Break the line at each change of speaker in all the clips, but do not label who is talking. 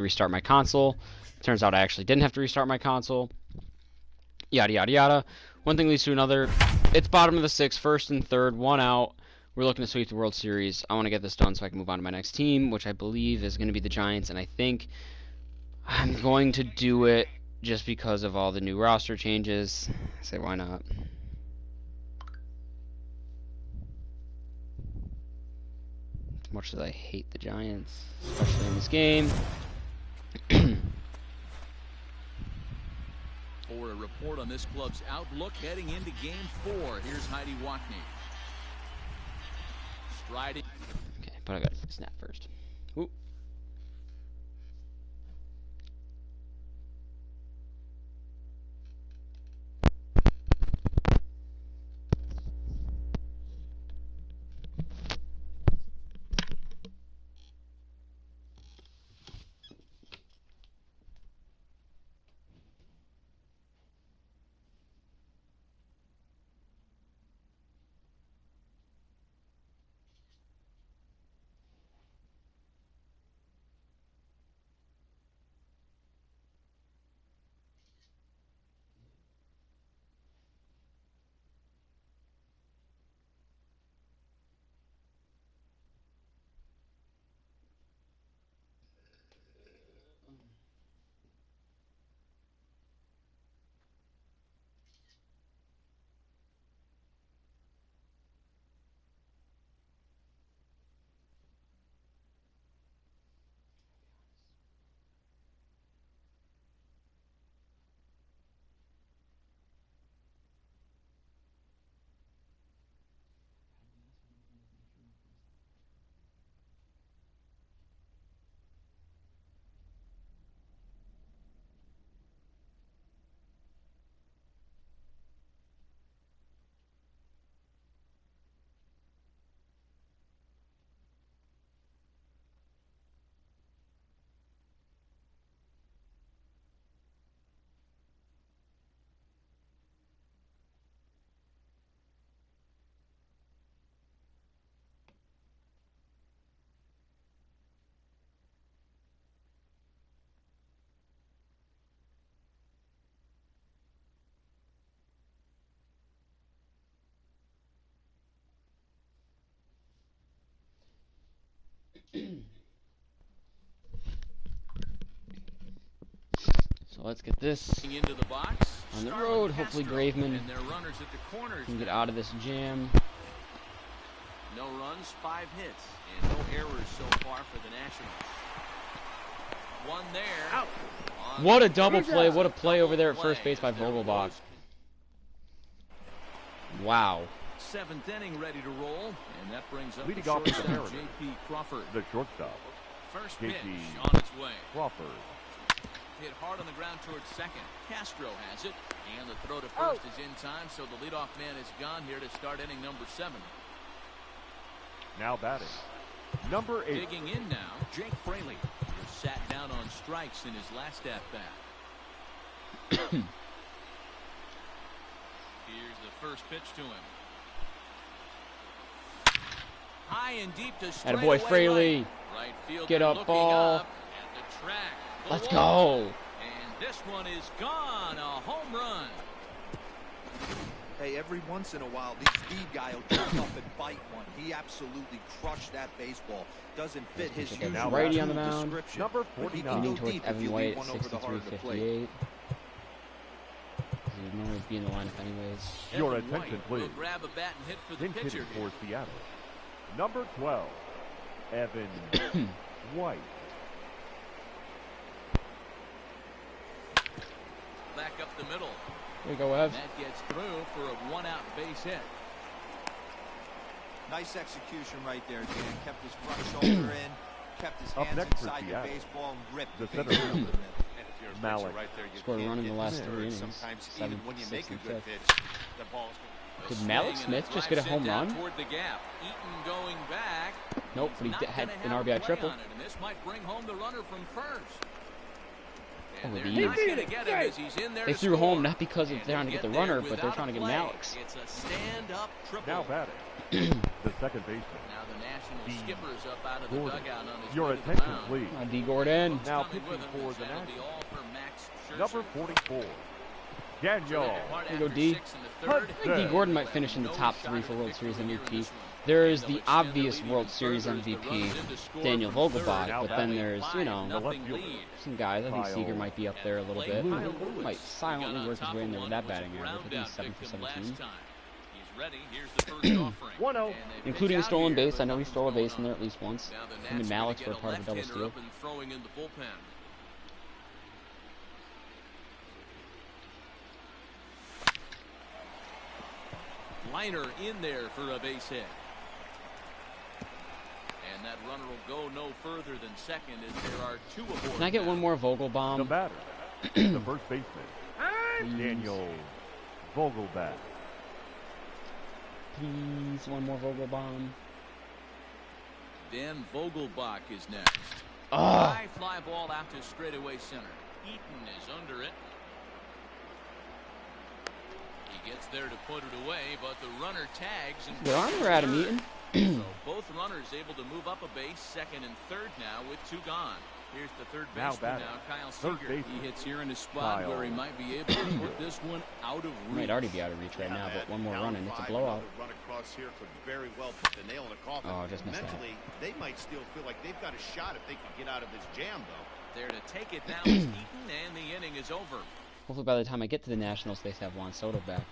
restart my console. Turns out I actually didn't have to restart my console. Yada, yada, yada. One thing leads to another. It's bottom of the sixth, first and third, one out. We're looking to sweep the World Series. I want to get this done so I can move on to my next team, which I believe is going to be the Giants, and I think I'm going to do it just because of all the new roster changes. I say, why not? As much as I hate the Giants, especially in this game.
For a report on this club's outlook heading into Game 4, here's Heidi Wackney. Striding.
Okay, but I got to snap first. Ooh. So let's get this
into the box
on the road. Hopefully Graveman can get out of this jam.
No runs, 5 hits, and no errors so far for the Nationals. One there. Out.
What a double play. What a play over there at first base by Vogelbach. Wow.
7th inning ready to roll, and that brings up
leading
the
off the
shortstop, J.P. Crawford.
The shortstop.
First
J.P.
pitch on its way.
Crawford.
Hit hard on the ground towards second. Castro has it, and the throw to first is in time, so the leadoff man is gone here to start inning number 7.
Now batting, number 8.
Digging in now, Jake Fraley, who sat down on strikes in his last at-bat. Here's the first pitch to him. High and deep to straight
Attaboy, Fraley.
Right field
Get up, ball.
Up at the track.
Let's go.
And this one is gone. A home run.
Hey, every once in a while, these speed guys will jump up and bite one. He absolutely crushed that baseball. Doesn't fit his usual
righty on the mound.
Number 49.
Leaning towards Evan White at 63-58. He would normally be in the lineup anyways.
Your
Evan
attention,
White
please.
will grab a bat and hit for the
Pinch
pitcher.
hitting for Seattle. Number 12, Evan White.
Back up the middle.
There you go, Ev.
That gets through for a 1-out base hit.
Nice execution right there, Dan. Kept his front shoulder in, kept his
Up
hands
next for
inside the
Seattle.
baseball, and ripped
The
the
center
base
fielder.
over the middle.
And if you're a
Malik.
pitcher right there, you
Scored a
can't
run in
get
the last
discouraged.
3 innings.
Sometimes
7,
even when you
6,
make a
and
good
5.
pitch, the ball's
Did Malik Smith just get a home run?
Toward the gap. Eaton going back.
Nope, but he
Not
had
gonna
an
have a
RBI
play
triple.
on it, and this might bring home the runner from first. And
Oh,
they're
the
not going to get him as he's in there
They
to
threw
score.
home not because they're trying to get the runner, but they're
without
trying to
a
get
play.
an Alex.
It's a stand-up triple.
Now batting, the second baseman.
Now the national
D.
skipper's up out of the
Gordon.
dugout on his
Your
way to the
attention,
mound.
please.
D. Gordon.
Now
Coming
pitching
with him
for
is
the
that'll be
Nationals.
all for Max Scherzer.
Number 44, Daniel.
Here we go, D. I think D. Gordon might finish in the top 3 for World Series MVP. There's the obvious World Series MVP, Daniel Vogelbach, but then there's, you know, some guys. I think Seager might be up there a little bit. Might silently work his way in there with that batting average. I think he's 7 for 17.
One out.
Including a stolen base. I know he stole a base in there at least once. Him and Mallix were part of a double steal.
Liner in there for a base hit. And that runner will go no further than second as there are 2 aboard.
Can I get one more
The
Vogelbaum?
batter, the first baseman, Daniel Vogelbach.
Please, one more Vogelbaum.
Dan Vogelbach is next.
Oh,
High fly ball out to straightaway center. Eaton is under it. He gets there to put it away, but the runner tags and
good arm for Adam Eaton.
so both runners able to move up a base, second and third now with 2 gone. Here's the third
Now
baseman
batting.
Kyle
Third
Seager.
baseman.
He hits here in a spot
Kyle.
where he might be able to put this one out of reach.
Might already be out of reach right now, but one more run and it's a blowout.
Run across here could very well put the nail in the coffin.
Oh, just missed that.
Mentally, they might still feel like they've got a shot if they can get out of this jam, though.
There to take it now is Eaton, and the inning is over.
Hopefully by the time I get to the Nationals, they have Juan Soto back.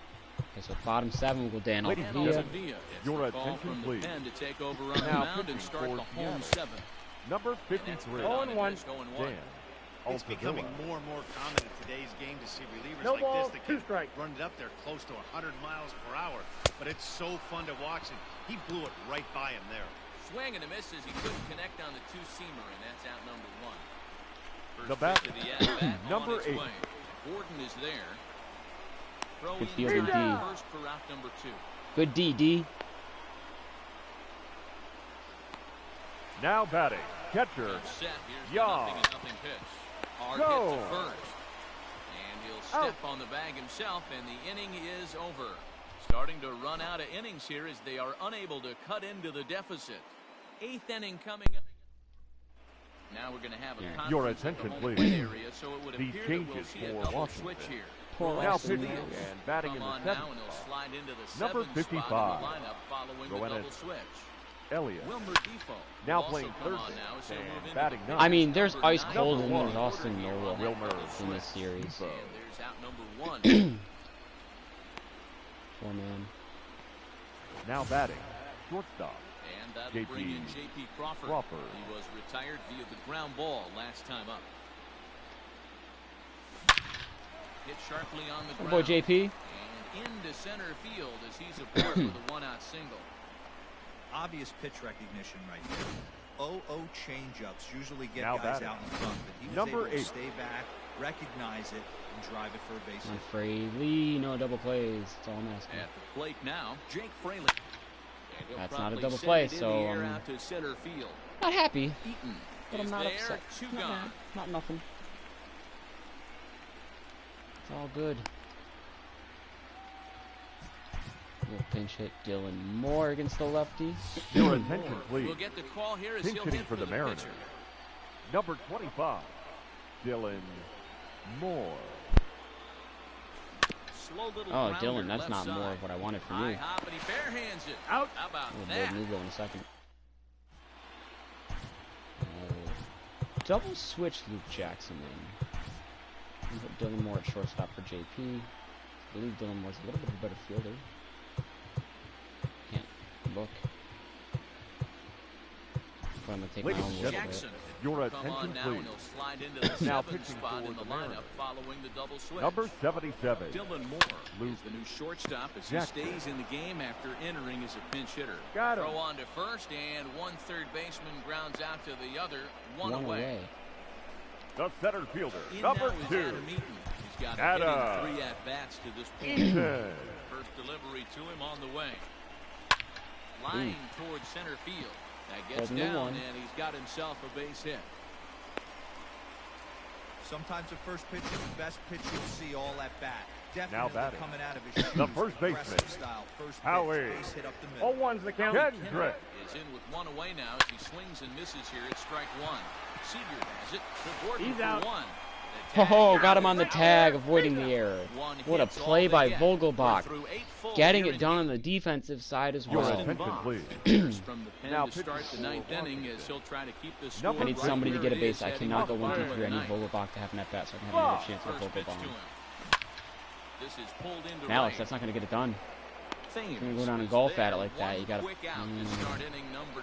Okay, so bottom 7 will go Dan
Ladies and
Alvia.
gentlemen, your attention, please.
To take over on the
Now
mound and
pitching
start
for
the home
Seattle.
7.
Number 53,
Oh, and one.
Dan
It's becoming
Altavilla.
more and more common in today's game to see relievers
No
like
ball,
this that
2
can
strikes.
run it up there close to 100 miles per hour. But it's so fun to watch, and he blew it right by him there.
Swing and a miss as he couldn't connect on the 2-seamer, and that's out number 1.
The
First
bat-
pitch to the at-bat
Number
on its
8.
way. Gordon is there. Throw
Good
in
fielding,
time
D.
first for out number 2.
Good D.
Now batting, catcher,
Set. Here's the
Yeah.
0-0 pitch. Hard
Go.
hit to first. And he'll step on the bag himself, and the inning is over. Starting to run out of innings here as they are unable to cut into the deficit. 8th inning coming up. Now we're going to have a
Yeah.
conference
Your
at the
attention,
home
please.
plate area, so it would
The
appear that we'll
changes
see a
for
double
Washington.
switch here.
Poor
now
Austin
pitching
Meadows.
and batting in
Come
the
on now,
7th
and he'll
spot,
slide into the
Number
7th
55.
spot in the lineup following the
Rowan
double
is
switch.
Elliott.
Wilmer Defoe
Now
will also
playing
come on
third
now as
base
he'll move
and
into
batting
the
ninth.
I mean, there's
number
ice
9
cold and
Number
there's
1.
Austin Nola
Wilmer
in this series.
Defoe.
And there's out number 1.
Poor man.
Now batting, shortstop,
And that'll
JP
bring in J.P. Crawford.
Crawford.
He was retired via the ground ball last time up. Hit sharply on the
Oh
ground.
boy, JP.
And into center field as he's aboard with a 1-out single.
Obvious pitch recognition right there. 0-0 changeups usually get
Now
guys
batting.
out in front, but he was
Number
able to
8.
stay back, recognize it, and drive it for a base
I'm
hit.
afraid Lee, no double plays. That's all I'm asking.
At the plate now, Jake Fraley. And he'll
That's not a
probably
double
send
play,
it in
so,
the air out to center field.
Not happy,
Eaton
but I'm
is
not
there,
upset.
2
Not
gone.
mad. Not nothing. It's all good. Little pinch hit Dylan Moore against the lefty.
Your attention,
We'll
please.
get the call here as
Pinch
he'll
hitting
hit
for the
the
Mariners.
pitcher.
Number 25, Dylan Moore.
Slow little
Oh,
grounder
Dylan, that's
left
not more
side.
of what I wanted from
High
you.
hop and he barehands it.
Out.
How about
We'll
that?
build Nugo in a second. Double switch Luke Jackson in. And put Dylan Moore at shortstop for JP. I believe Dylan Moore's a little bit of a better fielder. Can't look. But I'm gonna take my
Ladies
own
and
look
gentlemen,
at it.
Jackson.
Your
Come
attention,
on now,
please.
and he'll slide into the
Now
7th
pitching
spot
for
in the
the
lineup
Mariners.
following the double switch.
Number 77,
Dylan Moore
Luke
is the new shortstop as
Jackson.
he stays in the game after entering as a pinch hitter.
Got him.
Throw on to first, and one third baseman grounds out to the other, one
One
away.
away.
the center fielder,
In
number
now is
2,
Adam Eaton. He's got
Adam.
a hitting 3 at-bats to this point.
Eaton.
First delivery to him on the way. Line towards center field. That gets
Holding the
down,
one.
and he's got himself a base hit.
Sometimes the first pitch is the best pitch you'll see all at bat.
Now
Definitely
batting.
coming out of his shoes.
The first
Aggressive
baseman,
style. First
Howie.
pitch, base hit up the middle.
0-1's the count. Kendrick.
Is in with one away now as he swings and misses here at strike one. Seager has it to Gordon
He's
for
out.
one.
Oh, got him on the tag, avoiding the error. What a play by Vogelbach. Getting it done on the defensive side as
Your
well.
attention, please.
From the pen
Now
to
pitch
start the ninth
for
inning as he'll try to keep the score
I need
right
somebody to
where
get a
it
base.
is
I
heading
cannot go
into
1, 2,
the
3. I need
ninth.
Vogelbach to have an at-bat so I can have a good chance
First
with
pitch to
Vogelbach.
him. This is pulled into
Alex,
right.
that's not going to get it done.
Thames
You're gonna go down and
is
golf
there.
at it like that.
One
You gotta-
quick out to start inning number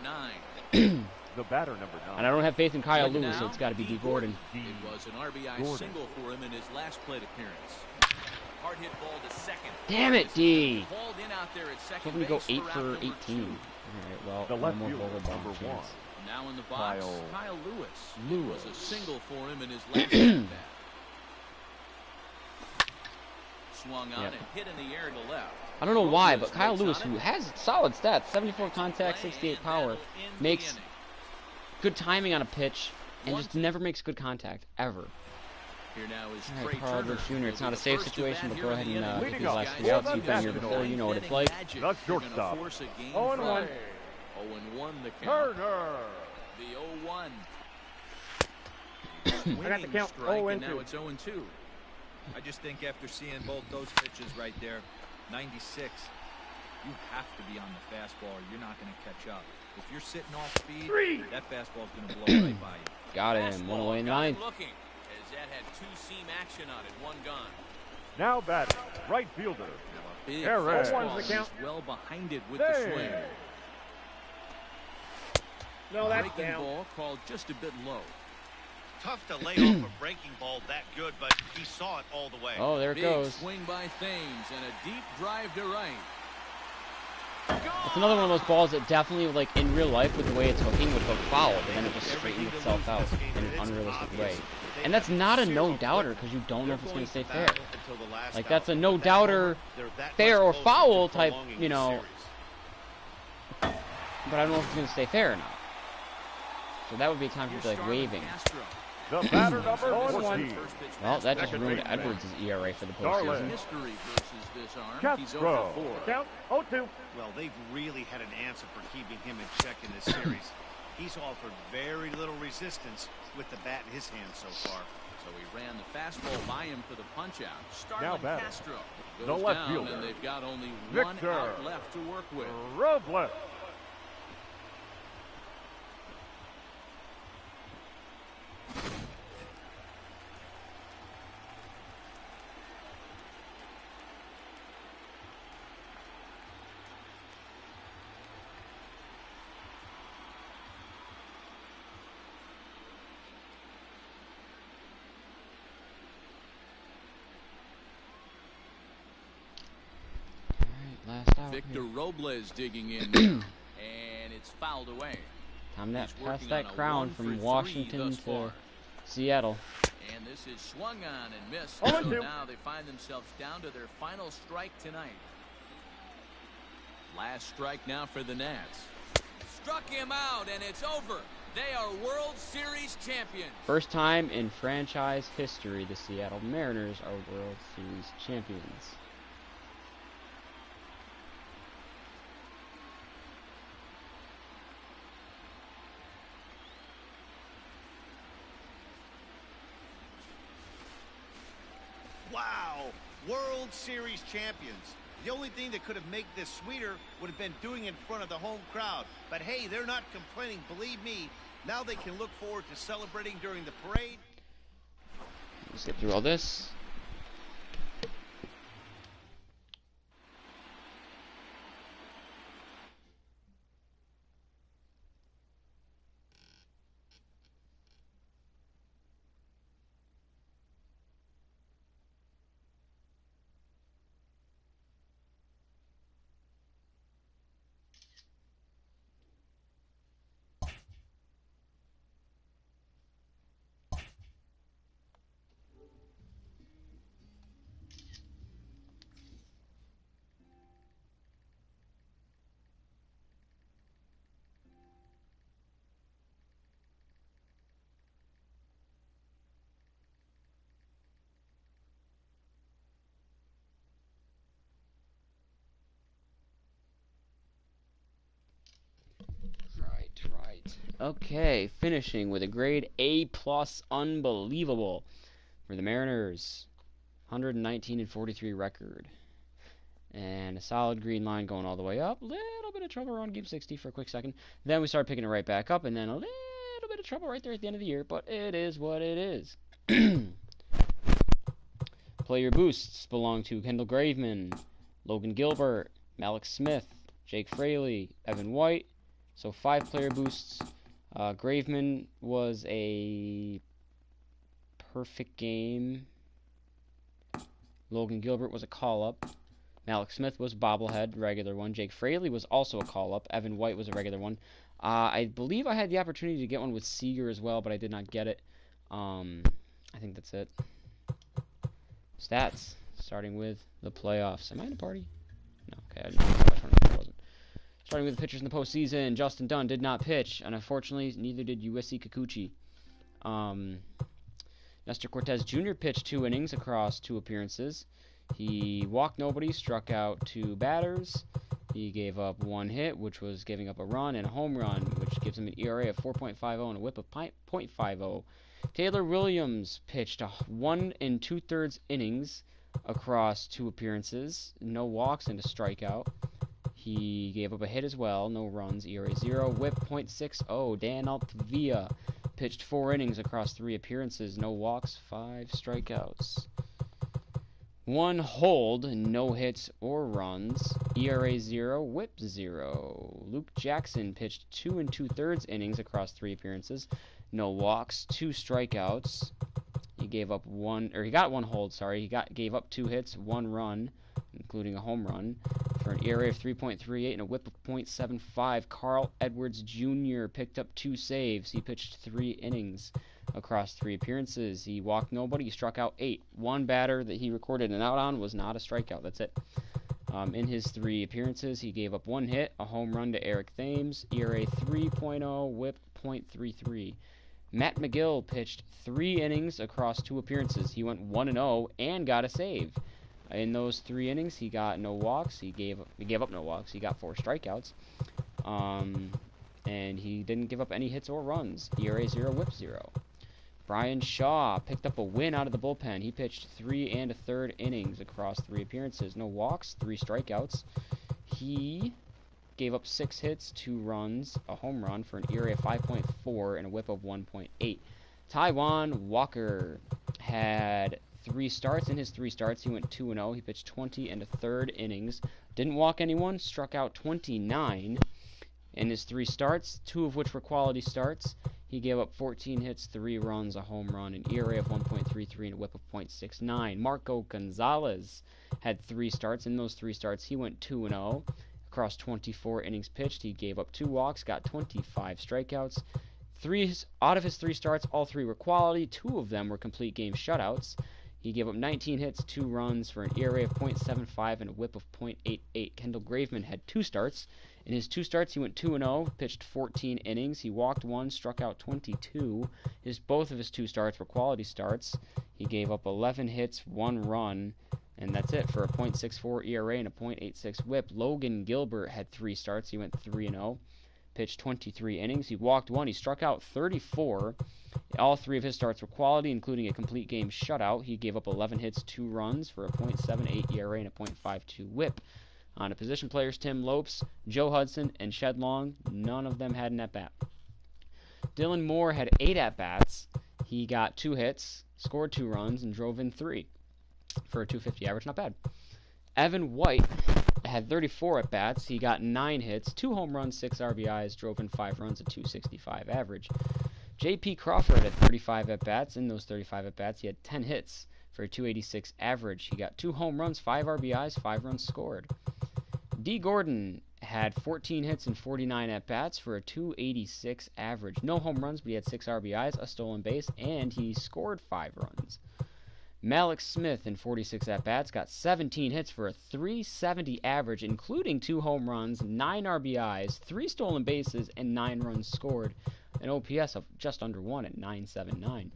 9.
The batter, number 9.
And I don't have faith in Kyle
But
Lewis,
now,
so it's got to be D.
D.
Gordon.
It was an RBI
Gordon.
single for him in his last plate appearance. Hard hit ball to second.
Damn it, D.
Hauled in out there at second
Hoping to go
base
8
out
for
number
18.
2.
Alright, well,
The
no
left
more
fielder,
Vogelbach
number
chance.
Now in the box,
Kyle
Kyle Lewis.
Lewis.
Was a single for him in his last at-bat. Swung on
Yep.
and hit in the air to left.
I don't know why,
Robles
but Kyle
waits
Lewis,
on
who
it.
has solid stats, 74 contact,
Play,
68
and
power,
that'll end the
makes
inning.
good timing on a pitch, and just never makes good contact, ever.
Here now is
Alright,
Trey
Carl
Turner.
Busch Jr. It's
He'll
not
be
a
the
safe
first at
situation,
bat
but
here
go
in
ahead
the
and
inning.
take his
Leading
last
off,
3 outs.
Well,
You've been here
that's
before, you know what it's like.
Magic.
That's
They're gonna
shortstop.
force a game
0-1.
five. 0-1 the count.
Turner.
The 0-1.
I got the count.
Strike,
0
and
and
now
2.
it's 0-2.
I just think after seeing both those pitches right there, 96, you have to be on the fastball or you're not going to catch up. If you're sitting off speed, that fastball's going to blow right by you.
Got him, one away in the
Got him
ninth.
looking as that had two-seam action on it, one gone.
Now batting, right fielder.
Big
Eric.
fastball.
0-1's the count.
He's well behind it with the
Hey.
swing.
No, that's
Breaking
down.
ball called just a bit low.
Tough to lay off a breaking ball that good, but he saw it all the way.
Oh, there it
Big
goes.
swing by Thames and a deep drive to right.
It's another one of those balls that definitely, like, in real life, with the way it's hooking, would hook foul, but then it just straightens itself out in an unrealistic way. And that's not a no-doubter, because you don't know if it's going to stay fair. Like, that's a no-doubter, fair or foul type, you know, but I don't know if it's going to stay fair or not. So that would be a time for you to, like, waving.
The batter number 14.
Well, that just ruined Edwards' ERA for the postseason.
History versus this arm. He's
Castro.
0 for 4.
Count 0-2.
Well, they've really had an answer for keeping him in check in this series. He's offered very little resistance with the bat in his hand so far.
So he ran the fastball by him for the punch-out.
Now
Starlin
batting.
Castro
The
goes
left
down,
fielder.
and they've got only
Victor.
one out left to work with.
Robles.
Alright, last out.
Victor
here.
Robles digging in now, and it's fouled away.
Time to
He's
pass
working
that
on a
crown
1 for
from
3
Washington
thus
to
far.
Seattle.
And this is swung on and missed.
Oh,
So
and two.
now they find themselves down to their final strike tonight. Last strike now for the Nats. Struck him out, and it's over. They are World Series champions.
First time in franchise history, the Seattle Mariners are World Series champions.
Wow! World Series champions. The only thing that could have made this sweeter would have been doing it in front of the home crowd. But hey, they're not complaining, believe me. Now they can look forward to celebrating during the parade.
Let's get through all this. Okay, finishing with a grade A+, unbelievable for the Mariners. 119 and 43 record. And a solid green line going all the way up. Little bit of trouble around game 60 for a quick second. Then we started picking it right back up, and then a little bit of trouble right there at the end of the year, but it is what it is. Player boosts belong to Kendall Graveman, Logan Gilbert, Malik Smith, Jake Fraley, Evan White. So 5 player boosts. Graveman was a perfect game. Logan Gilbert was a call-up. Malik Smith was bobblehead, regular one. Jake Fraley was also a call-up. Evan White was a regular one. I believe I had the opportunity to get one with Seager as well, but I did not get it. I think that's it. Stats, starting with the playoffs. Am I in a party? No, okay, I wasn't. Starting with the pitchers in the postseason, Justin Dunn did not pitch, and unfortunately, neither did USC Kikuchi. Nestor Cortez Jr. pitched 2 innings across 2 appearances. He walked nobody, struck out 2 batters. He gave up 1 hit, which was giving up a run, and a home run, which gives him an ERA of 4.50 and a whip of .50. Taylor Williams pitched 1 2/3 innings across 2 appearances, no walks and a strikeout. He gave up a hit as well, no runs, ERA 0, whip .60. Dan Altvia pitched 4 innings across 3 appearances, no walks, 5 strikeouts. 1 hold, no hits or runs, ERA 0, whip 0. Luke Jackson pitched 2 2/3 innings across 3 appearances, no walks, 2 strikeouts. He got 1 hold, sorry. He gave up 2 hits, 1 run, including a home run, for an ERA of 3.38 and a whip of .75. Carl Edwards Jr. picked up 2 saves. He pitched 3 innings across 3 appearances. He walked nobody. He struck out 8. 1 batter that he recorded an out on was not a strikeout. That's it. In his 3 appearances, he gave up 1 hit, a home run to Eric Thames, ERA 3.0, whip .33. Matt McGill pitched 3 innings across 2 appearances. He went 1-0 and got a save. In those 3 innings, he got no walks. He gave up no walks. He got 4 strikeouts. And he didn't give up any hits or runs. ERA 0, whip 0. Brian Shaw picked up a win out of the bullpen. He pitched 3 1/3 innings across 3 appearances. No walks, 3 strikeouts. He gave up 6 hits, 2 runs, a home run for an ERA of 5.4 and a whip of 1.8. Taiwan Walker had 3 starts. In his 3 starts, he went 2-0. He pitched 20 1/3 innings. Didn't walk anyone, struck out 29. In his 3 starts, 2 of which were quality starts, he gave up 14 hits, 3 runs, a home run, an ERA of 1.33, and a whip of .69. Marco Gonzalez had 3 starts. In those 3 starts, he went 2-0. Across 24 innings pitched, he gave up 2 walks, got 25 strikeouts. 3 out of his 3 starts, all 3 were quality. 2 of them were complete game shutouts. He gave up 19 hits, 2 runs for an ERA of .75 and a whip of .88. Kendall Graveman had 2 starts. In his 2 starts, he went 2-0, pitched 14 innings. He walked 1, struck out 22. Both of his 2 starts were quality starts. He gave up 11 hits, 1 run, and that's it for a .64 ERA and a .86 whip. Logan Gilbert had 3 starts. He went 3-0, pitched 23 innings. He walked 1. He struck out 34. All 3 of his starts were quality, including a complete game shutout. He gave up 11 hits, 2 runs for a .78 ERA and a .52 whip. On to position players, Tim Lopes, Joe Hudson, and Shed Long. None of them had an at-bat. Dylan Moore had 8 at-bats. He got 2 hits, scored 2 runs, and drove in 3 for a .250 average. Not bad. Evan White had 34 at-bats. He got 9 hits, 2 home runs, 6 RBIs, drove in 5 runs, a .265 average. J.P. Crawford had 35 at-bats. In those 35 at-bats, he had 10 hits for a .286 average. He got 2 home runs, 5 RBIs, 5 runs scored. D. Gordon had 14 hits and 49 at-bats for a .286 average. No home runs, but he had 6 RBIs, a stolen base, and he scored 5 runs. Malik Smith in 46 at-bats got 17 hits for a .370 average, including 2 home runs, 9 RBIs, 3 stolen bases, and 9 runs scored. An OPS of just under 1 at .979.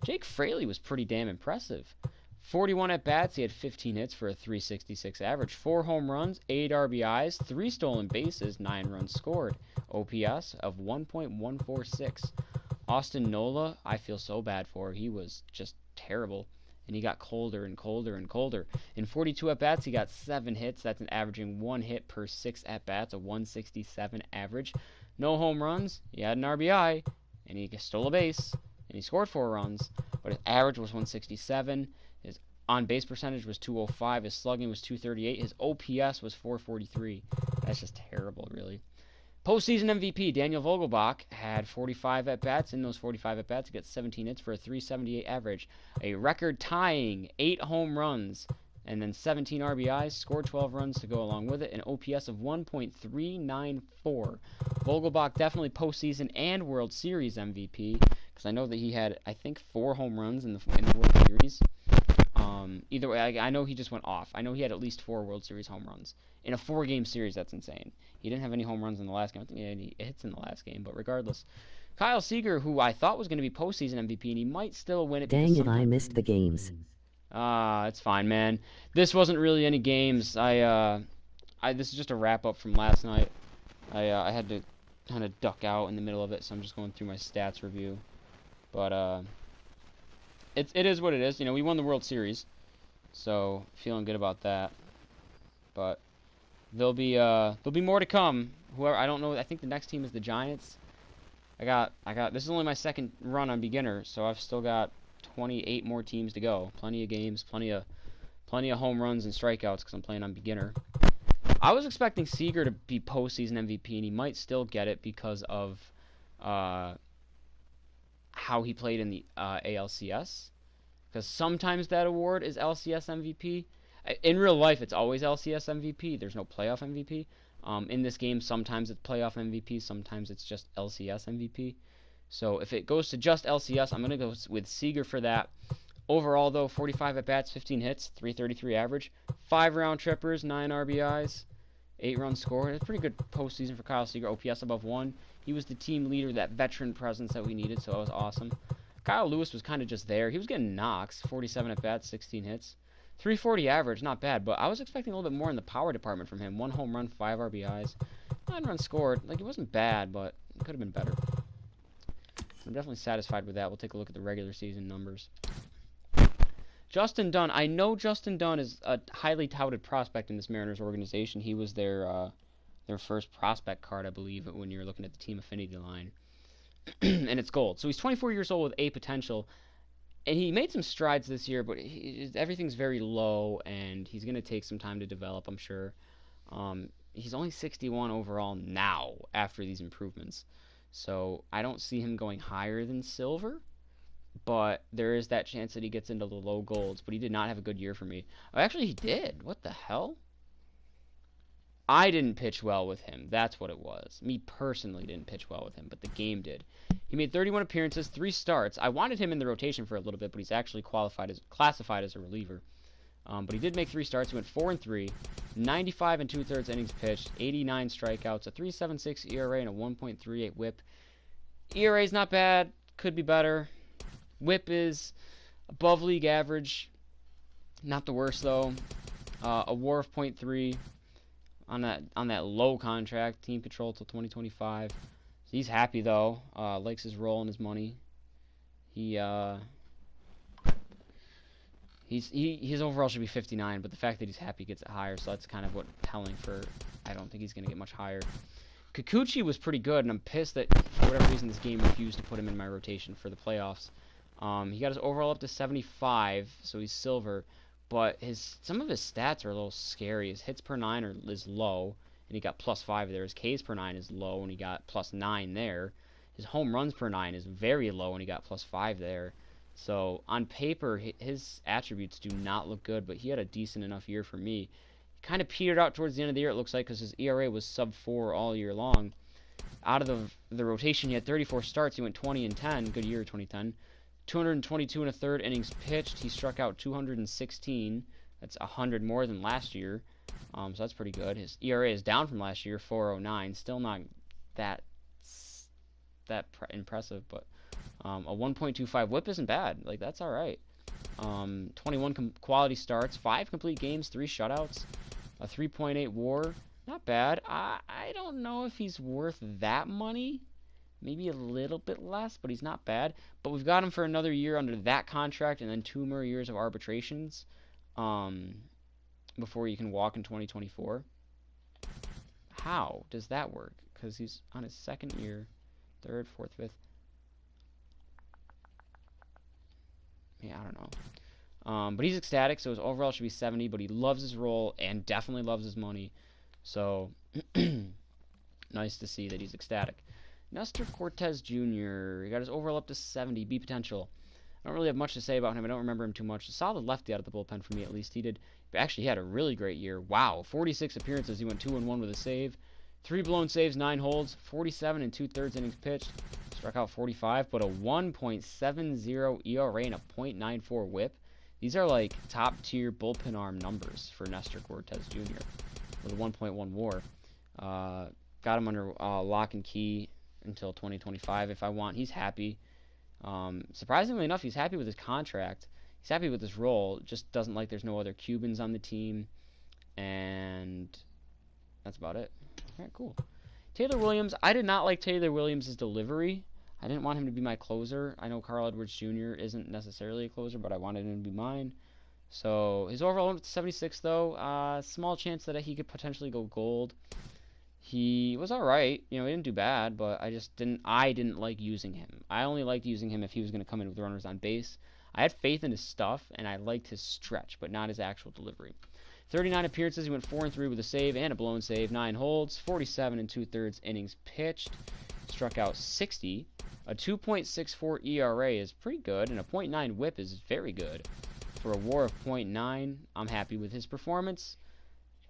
Jake Fraley was pretty damn impressive. 41 at-bats, he had 15 hits for a 366 average, 4 home runs, 8 RBIs, 3 stolen bases, 9 runs scored, OPS of 1.146. Austin Nola, I feel so bad for. He was just terrible, and he got colder and colder and colder. In 42 at-bats, he got 7 hits. That's an averaging 1 hit per 6 at-bats, a 167 average. No home runs. He had an RBI, and he stole a base, and he scored 4 runs, but his average was 167. His on-base percentage was 205. His slugging was 238. His OPS was 443. That's just terrible, really. Postseason MVP, Daniel Vogelbach, had 45 at-bats. In those 45 at-bats, he got 17 hits for a 378 average. A record-tying 8 home runs and then 17 RBIs, scored 12 runs to go along with it, an OPS of 1.394. Vogelbach definitely postseason and World Series MVP, because I know that he had, I think, 4 home runs in the World Series. Either way, I know he just went off. I know he had at least 4 World Series home runs. In a 4-game series, that's insane. He didn't have any home runs in the last game. I think he had any hits in the last game, but regardless. Kyle Seager, who I thought was going to be postseason MVP, and he might still win it.
Dang it, I missed the games.
It's fine, man. This wasn't really any games. This is just a wrap-up from last night. I had to kind of duck out in the middle of it, so I'm just going through my stats review. But, it is what it is. You know, we won the World Series, so feeling good about that. But there'll be more to come. Whoever, I don't know. I think the next team is the Giants. This is only my second run on beginner, so I've still got 28 more teams to go. Plenty of games, plenty of home runs and strikeouts because I'm playing on beginner. I was expecting Seager to be postseason MVP, and he might still get it because of how he played in the ALCS. Because sometimes that award is LCS MVP. In real life, it's always LCS MVP. There's no playoff MVP. In this game, sometimes it's playoff MVP. Sometimes it's just LCS MVP. So if it goes to just LCS, I'm going to go with Seager for that. Overall, though, 45 at-bats, 15 hits, 333 average, 5 round trippers, 9 RBIs, 8 runs scored. It's a pretty good postseason for Kyle Seager. OPS above 1. He was the team leader, that veteran presence that we needed, so that was awesome. Kyle Lewis was kind of just there. He was getting knocks, 47 at-bats, 16 hits. 340 average, not bad, but I was expecting a little bit more in the power department from him. 1 home run, 5 RBIs, 9 runs scored. Like, it wasn't bad, but it could have been better. I'm definitely satisfied with that. We'll take a look at the regular season numbers. Justin Dunn. I know Justin Dunn is a highly touted prospect in this Mariners organization. He was their first prospect card, I believe, when you're looking at the team affinity line. And it's gold. So he's 24 years old with A potential. And he made some strides this year, but everything's very low, and he's going to take some time to develop, I'm sure. He's only 61 overall now after these improvements. So I don't see him going higher than silver, but there is that chance that he gets into the low golds. But he did not have a good year for me. Oh, actually, he did. What the hell? I didn't pitch well with him. That's what it was. Me personally didn't pitch well with him, but the game did. He made 31 appearances, 3 starts. I wanted him in the rotation for a little bit, but he's actually classified as a reliever. But he did make 3 starts. He went 4-3, 95 2/3 innings pitched, 89 strikeouts, a 3.76 ERA, and a 1.38 WHIP. ERA is not bad. Could be better. WHIP is above league average. Not the worst though. A WAR of 0.3 on that low contract. Team control till 2025. He's happy though. Likes his role and his money. His overall should be 59, but the fact that he's happy gets it higher, so that's kind of what telling for. I don't think he's gonna get much higher. Kikuchi was pretty good, and I'm pissed that for whatever reason this game refused to put him in my rotation for the playoffs. He got his overall up to 75, so he's silver, but some of his stats are a little scary. His hits per 9 is low, and he got +5 there. His Ks per 9 is low, and he got +9 there. His home runs per 9 is very low, and he got +5 there. So on paper, his attributes do not look good, but he had a decent enough year for me. He kind of petered out towards the end of the year, it looks like, because his ERA was sub-4 all year long. Out of the rotation, he had 34 starts. He went 20-10. Good year, 2010. 222 1/3 innings pitched. He struck out 216. That's 100 more than last year. So that's pretty good. His ERA is down from last year, 4.09. Still not that impressive, but a 1.25 WHIP isn't bad. Like, that's all right. 21 quality starts, 5 complete games, 3 shutouts, a 3.8 WAR. Not bad. I don't know if he's worth that money. Maybe a little bit less, but he's not bad. But we've got him for another year under that contract, and then 2 more years of arbitrations before you can walk in 2024. How does that work? Because he's on his 2nd year, 3rd, 4th, 5th. Yeah, I don't know. But he's ecstatic, so his overall should be 70, but he loves his role and definitely loves his money. So, nice to see that he's ecstatic. Nestor Cortez Jr. He got his overall up to 70, B potential. I don't really have much to say about him. I don't remember him too much. A solid lefty out of the bullpen for me, at least. He had a really great year. Wow, 46 appearances. He went 2-1 with a save. 3 blown saves, 9 holds, 47 and 2/3 innings pitched. Struck out 45, but a 1.70 ERA and a .94 WHIP. These are like top-tier bullpen arm numbers for Nestor Cortez Jr. with a 1.1 WAR. Got him under lock and key until 2025 if I want. He's happy. Surprisingly enough, he's happy with his contract. He's happy with his role. Just doesn't like there's no other Cubans on the team. And that's about it. All right, cool. Taylor Williams. I did not like Taylor Williams' delivery. I didn't want him to be my closer. I know Carl Edwards Jr. isn't necessarily a closer, but I wanted him to be mine. So his overall went to 76, though. Small chance that he could potentially go gold. He was all right. You know, he didn't do bad, but I didn't like using him. I only liked using him if he was going to come in with runners on base. I had faith in his stuff, and I liked his stretch, but not his actual delivery. 39 appearances. He went 4-3 with a save and a blown save. 9 holds. 47 and 2/3 innings pitched. Struck out 60. A 2.64 ERA is pretty good, and a .9 WHIP is very good. For a WAR of .9, I'm happy with his performance.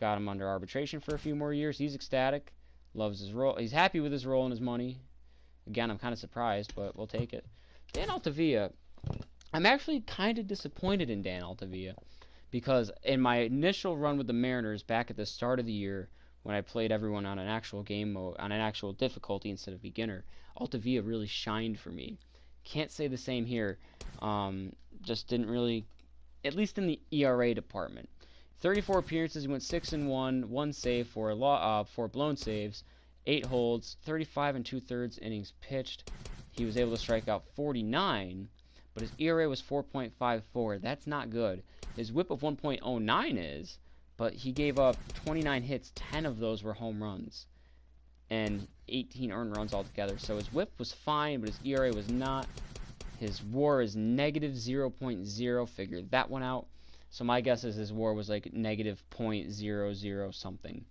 Got him under arbitration for a few more years. He's ecstatic. Loves his role. He's happy with his role and his money. Again, I'm kind of surprised, but we'll take it. Dan Altavilla. I'm actually kind of disappointed in Dan Altavilla because in my initial run with the Mariners back at the start of the year when I played everyone on an actual game mode, on an actual difficulty instead of beginner, Altavilla really shined for me. Can't say the same here. Just didn't really, at least in the ERA department. 34 appearances, he went 6-1, 1 save, 4 blown saves, 8 holds, 35 and 2/3 innings pitched. He was able to strike out 49, but his ERA was 4.54. That's not good. His WHIP of 1.09 is, but he gave up 29 hits, 10 of those were home runs, and 18 earned runs altogether. So his WHIP was fine, but his ERA was not. His WAR is negative 0.0. Figured that one out. So my guess is his WAR was like negative .00 something.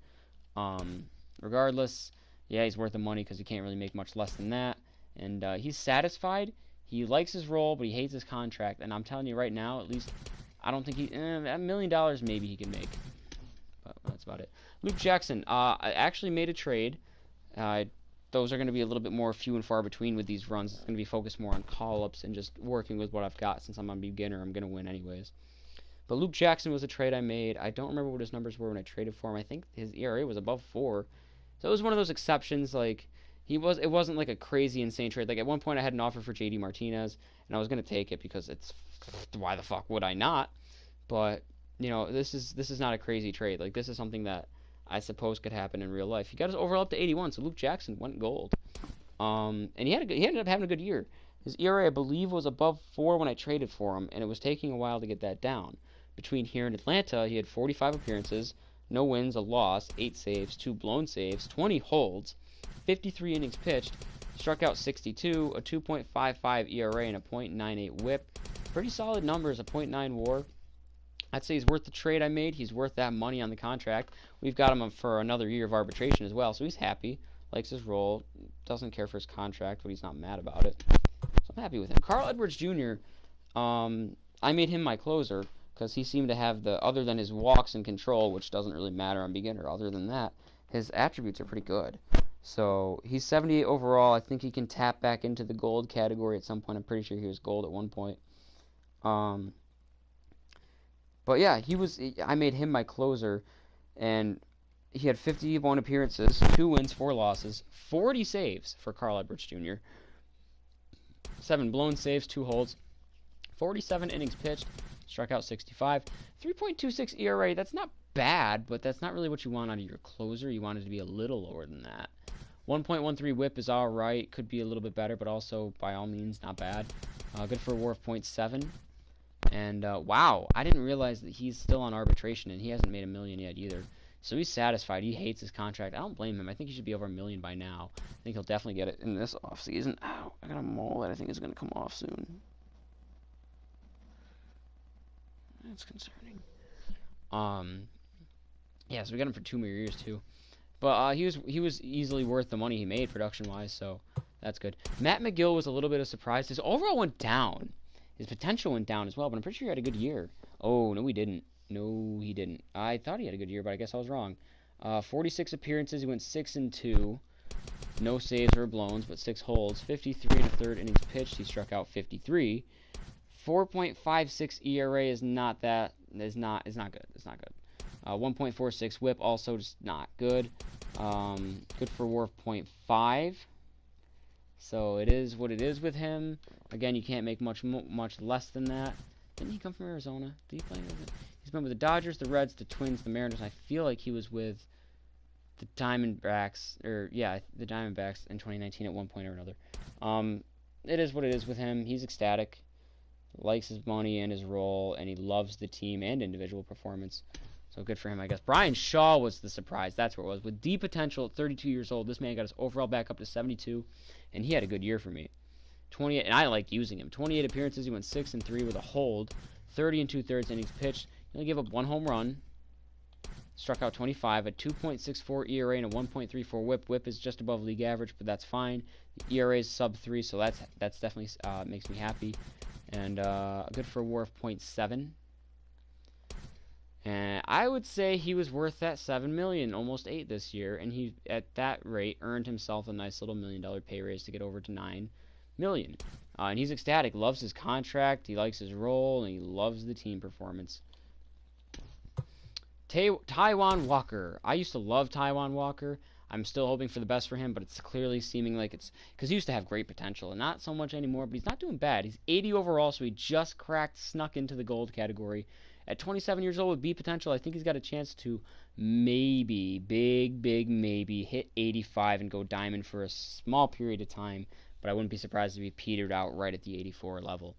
Regardless, yeah, he's worth the money because he can't really make much less than that. And he's satisfied. He likes his role, but he hates his contract. And I'm telling you right now, at least, I don't think $1 million maybe he can make. But that's about it. Luke Jackson. I actually made a trade. Those are going to be a little bit more few and far between with these runs. It's going to be focused more on call-ups and just working with what I've got. Since I'm a beginner, I'm going to win anyways. But Luke Jackson was a trade I made. I don't remember what his numbers were when I traded for him. I think his ERA was above 4. So it was one of those exceptions. Like it wasn't like a crazy insane trade. Like at one point I had an offer for JD Martinez and I was going to take it because it's why the fuck would I not? But, you know, this is not a crazy trade. Like this is something that I suppose could happen in real life. He got his overall up to 81, so Luke Jackson went gold. And he ended up having a good year. His ERA, I believe, was above 4 when I traded for him, and it was taking a while to get that down. Between here and Atlanta, he had 45 appearances, no wins, a loss, 8 saves, 2 blown saves, 20 holds, 53 innings pitched, struck out 62, a 2.55 ERA, and a .98 WHIP. Pretty solid numbers, a .9 WAR. I'd say he's worth the trade I made. He's worth that money on the contract. We've got him for another year of arbitration as well, so he's happy, likes his role, doesn't care for his contract, but he's not mad about it. So I'm happy with him. Carl Edwards Jr., I made him my closer because he seemed to have other than his walks and control, which doesn't really matter on beginner, other than that, his attributes are pretty good. So he's 78 overall. I think he can tap back into the gold category at some point. I'm pretty sure he was gold at one point. But yeah, I made him my closer, and he had 51 appearances, 2 wins, 4 losses, 40 saves for Carl Edwards Jr., 7 blown saves, 2 holds, 47 innings pitched, struck out 65. 3.26 ERA, that's not bad, but that's not really what you want out of your closer. You want it to be a little lower than that. 1.13 whip is all right. Could be a little bit better, but also, by all means, not bad. Good for a WAR of .7. And, wow, I didn't realize that he's still on arbitration, and he hasn't made $1 million yet either. So he's satisfied. He hates his contract. I don't blame him. I think he should be over $1 million by now. I think he'll definitely get it in this offseason. Ow, I got a mole that I think is going to come off soon. That's concerning. Yeah, so we got him for 2 more years, too. But he was easily worth the money he made production-wise, so that's good. Matt McGill was a little bit of a surprise. His overall went down. His potential went down as well, but I'm pretty sure he had a good year. Oh, no, he didn't. No, he didn't. I thought he had a good year, but I guess I was wrong. 46 appearances. He went 6-2. No saves or blowns, but 6 holds. 53 1/3 innings pitched. He struck out 53. 4.56 ERA is not that. Is not good. It's not good. 1.46 WHIP also just not good. Good for WAR of .5. So it is what it is with him. Again, you can't make much less than that. Didn't he come from Arizona? Did he play in Arizona? He's been with the Dodgers, the Reds, the Twins, the Mariners. I feel like he was with the Diamondbacks, the Diamondbacks in 2019 at one point or another. It is what it is with him. He's ecstatic, likes his money and his role, and he loves the team and individual performance. So good for him, I guess. Brian Shaw was the surprise. That's what it was. With deep potential at 32 years old, this man got his overall back up to 72, and he had a good year for me. 28, and I like using him. 28 appearances, he went 6-3 with a hold. 30 2/3 innings pitched. He only gave up 1 home run. Struck out 25, a 2.64 ERA and a 1.34 WHIP. WHIP is just above league average, but that's fine. The ERA is sub 3, so that's definitely makes me happy. And good for a WAR of .7. And I would say he was worth that $7 million, almost $8 this year, and he at that rate earned himself a nice little $1 million pay raise to get over to $9 million. And he's ecstatic, loves his contract, he likes his role, and he loves the team performance. Taijuan Walker. I used to love Taijuan Walker. I'm still hoping for the best for him, but it's clearly seeming like it's because he used to have great potential, and not so much anymore. But he's not doing bad. He's 80 overall, so he just snuck into the gold category. At 27 years old with B potential, I think he's got a chance to maybe, big maybe, hit 85 and go diamond for a small period of time. But I wouldn't be surprised if he petered out right at the 84 level.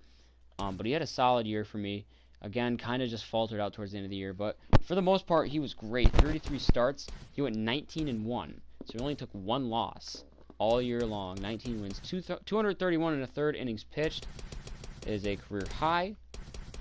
But he had a solid year for me. Again, kind of just faltered out towards the end of the year. But for the most part, he was great. 33 starts. He went 19-1. So he only took 1 loss all year long. 19 wins. 231 1/3 innings pitched is a career high.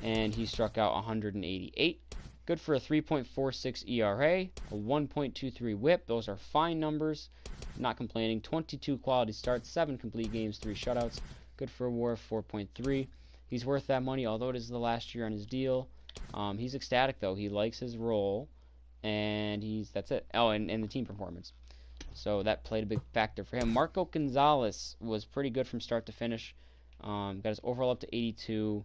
And he struck out 188. Good for a 3.46 ERA, a 1.23 WHIP. Those are fine numbers. Not complaining. 22 quality starts, 7 complete games, 3 shutouts. Good for a WAR of 4.3. He's worth that money, although it is the last year on his deal. He's ecstatic, though. He likes his role, and that's it. Oh, and the team performance. So that played a big factor for him. Marco Gonzalez was pretty good from start to finish. Got his overall up to 82.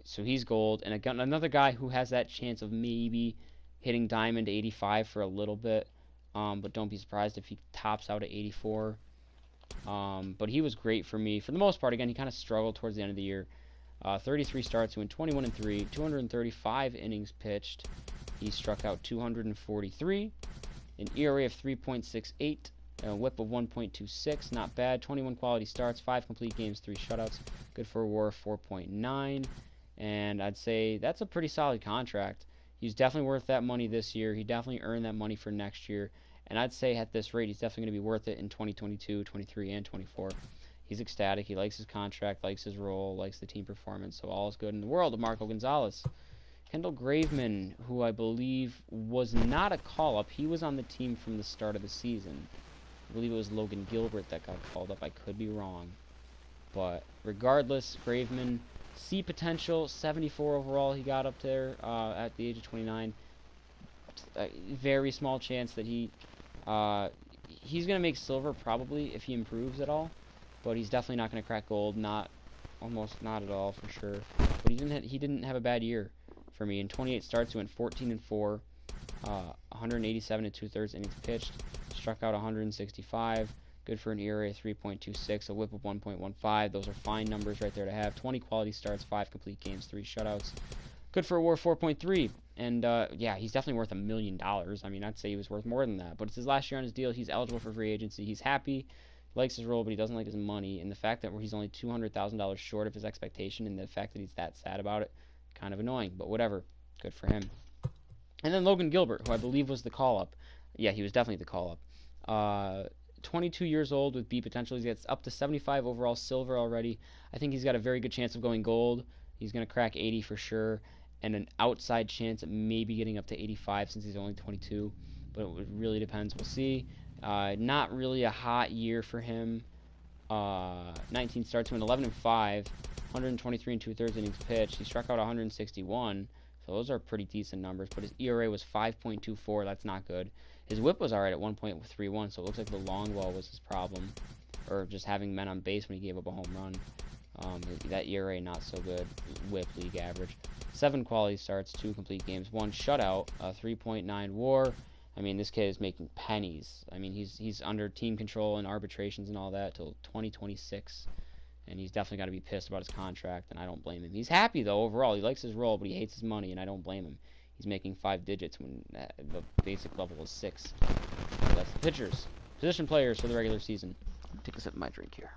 So he's gold. And again, another guy who has that chance of maybe hitting diamond 85 for a little bit. But don't be surprised if he tops out at 84. But he was great for me. For the most part, again, he kind of struggled towards the end of the year. 33 starts, he went 21-3, 235 innings pitched. He struck out 243. An ERA of 3.68. A WHIP of 1.26. Not bad. 21 quality starts, 5 complete games, 3 shutouts. Good for a WAR of 4.9. And I'd say that's a pretty solid contract. He's definitely worth that money this year. He definitely earned that money for next year. And I'd say at this rate, he's definitely going to be worth it in 2022, 23, and 24. He's ecstatic. He likes his contract, likes his role, likes the team performance. So all is good in the world of Marco Gonzalez. Kendall Graveman, who I believe was not a call-up. He was on the team from the start of the season. I believe it was Logan Gilbert that got called up. I could be wrong. But regardless, Graveman, C potential, 74 overall he got up there at the age of 29. A very small chance that he's going to make silver probably if he improves at all. But he's definitely not going to crack gold, almost not at all for sure. But he didn't have a bad year for me. In 28 starts, he went 14-4, 187 2/3 innings pitched, struck out 165. Good for an ERA of 3.26, a whip of 1.15. Those are fine numbers right there to have. 20 quality starts, 5 complete games, 3 shutouts. Good for a WAR 4.3. And, yeah, he's definitely worth $1 million. I mean, I'd say he was worth more than that. But it's his last year on his deal. He's eligible for free agency. He's happy. He likes his role, but he doesn't like his money. And the fact that he's only $200,000 short of his expectation and the fact that he's that sad about it, kind of annoying. But whatever. Good for him. And then Logan Gilbert, who I believe was the call-up. Yeah, he was definitely the call-up. 22 years old with B potential. He gets up to 75 overall silver already. I think he's got a very good chance of going gold. He's going to crack 80 for sure, and an outside chance of maybe getting up to 85 since he's only 22. But it really depends. We'll see. Not really a hot year for him. 19 starts, went 11 and 5, 123 and 2/3 innings pitched. He struck out 161. So those are pretty decent numbers, but his ERA was 5.24. That's not good. His whip was alright at 1.31, so it looks like the long ball was his problem, or just having men on base when he gave up a home run. That ERA not so good. Whip league average. 7 quality starts, 2 complete games, 1 shutout, 3.9 WAR. I mean, this kid is making pennies. I mean, he's under team control and arbitrations and all that till 2026. And he's definitely got to be pissed about his contract, and I don't blame him. He's happy, though, overall. He likes his role, but he hates his money, and I don't blame him. He's making 5 digits when the basic level is 6. So that's the pitchers. Position players for the regular season. Take a sip of my drink here.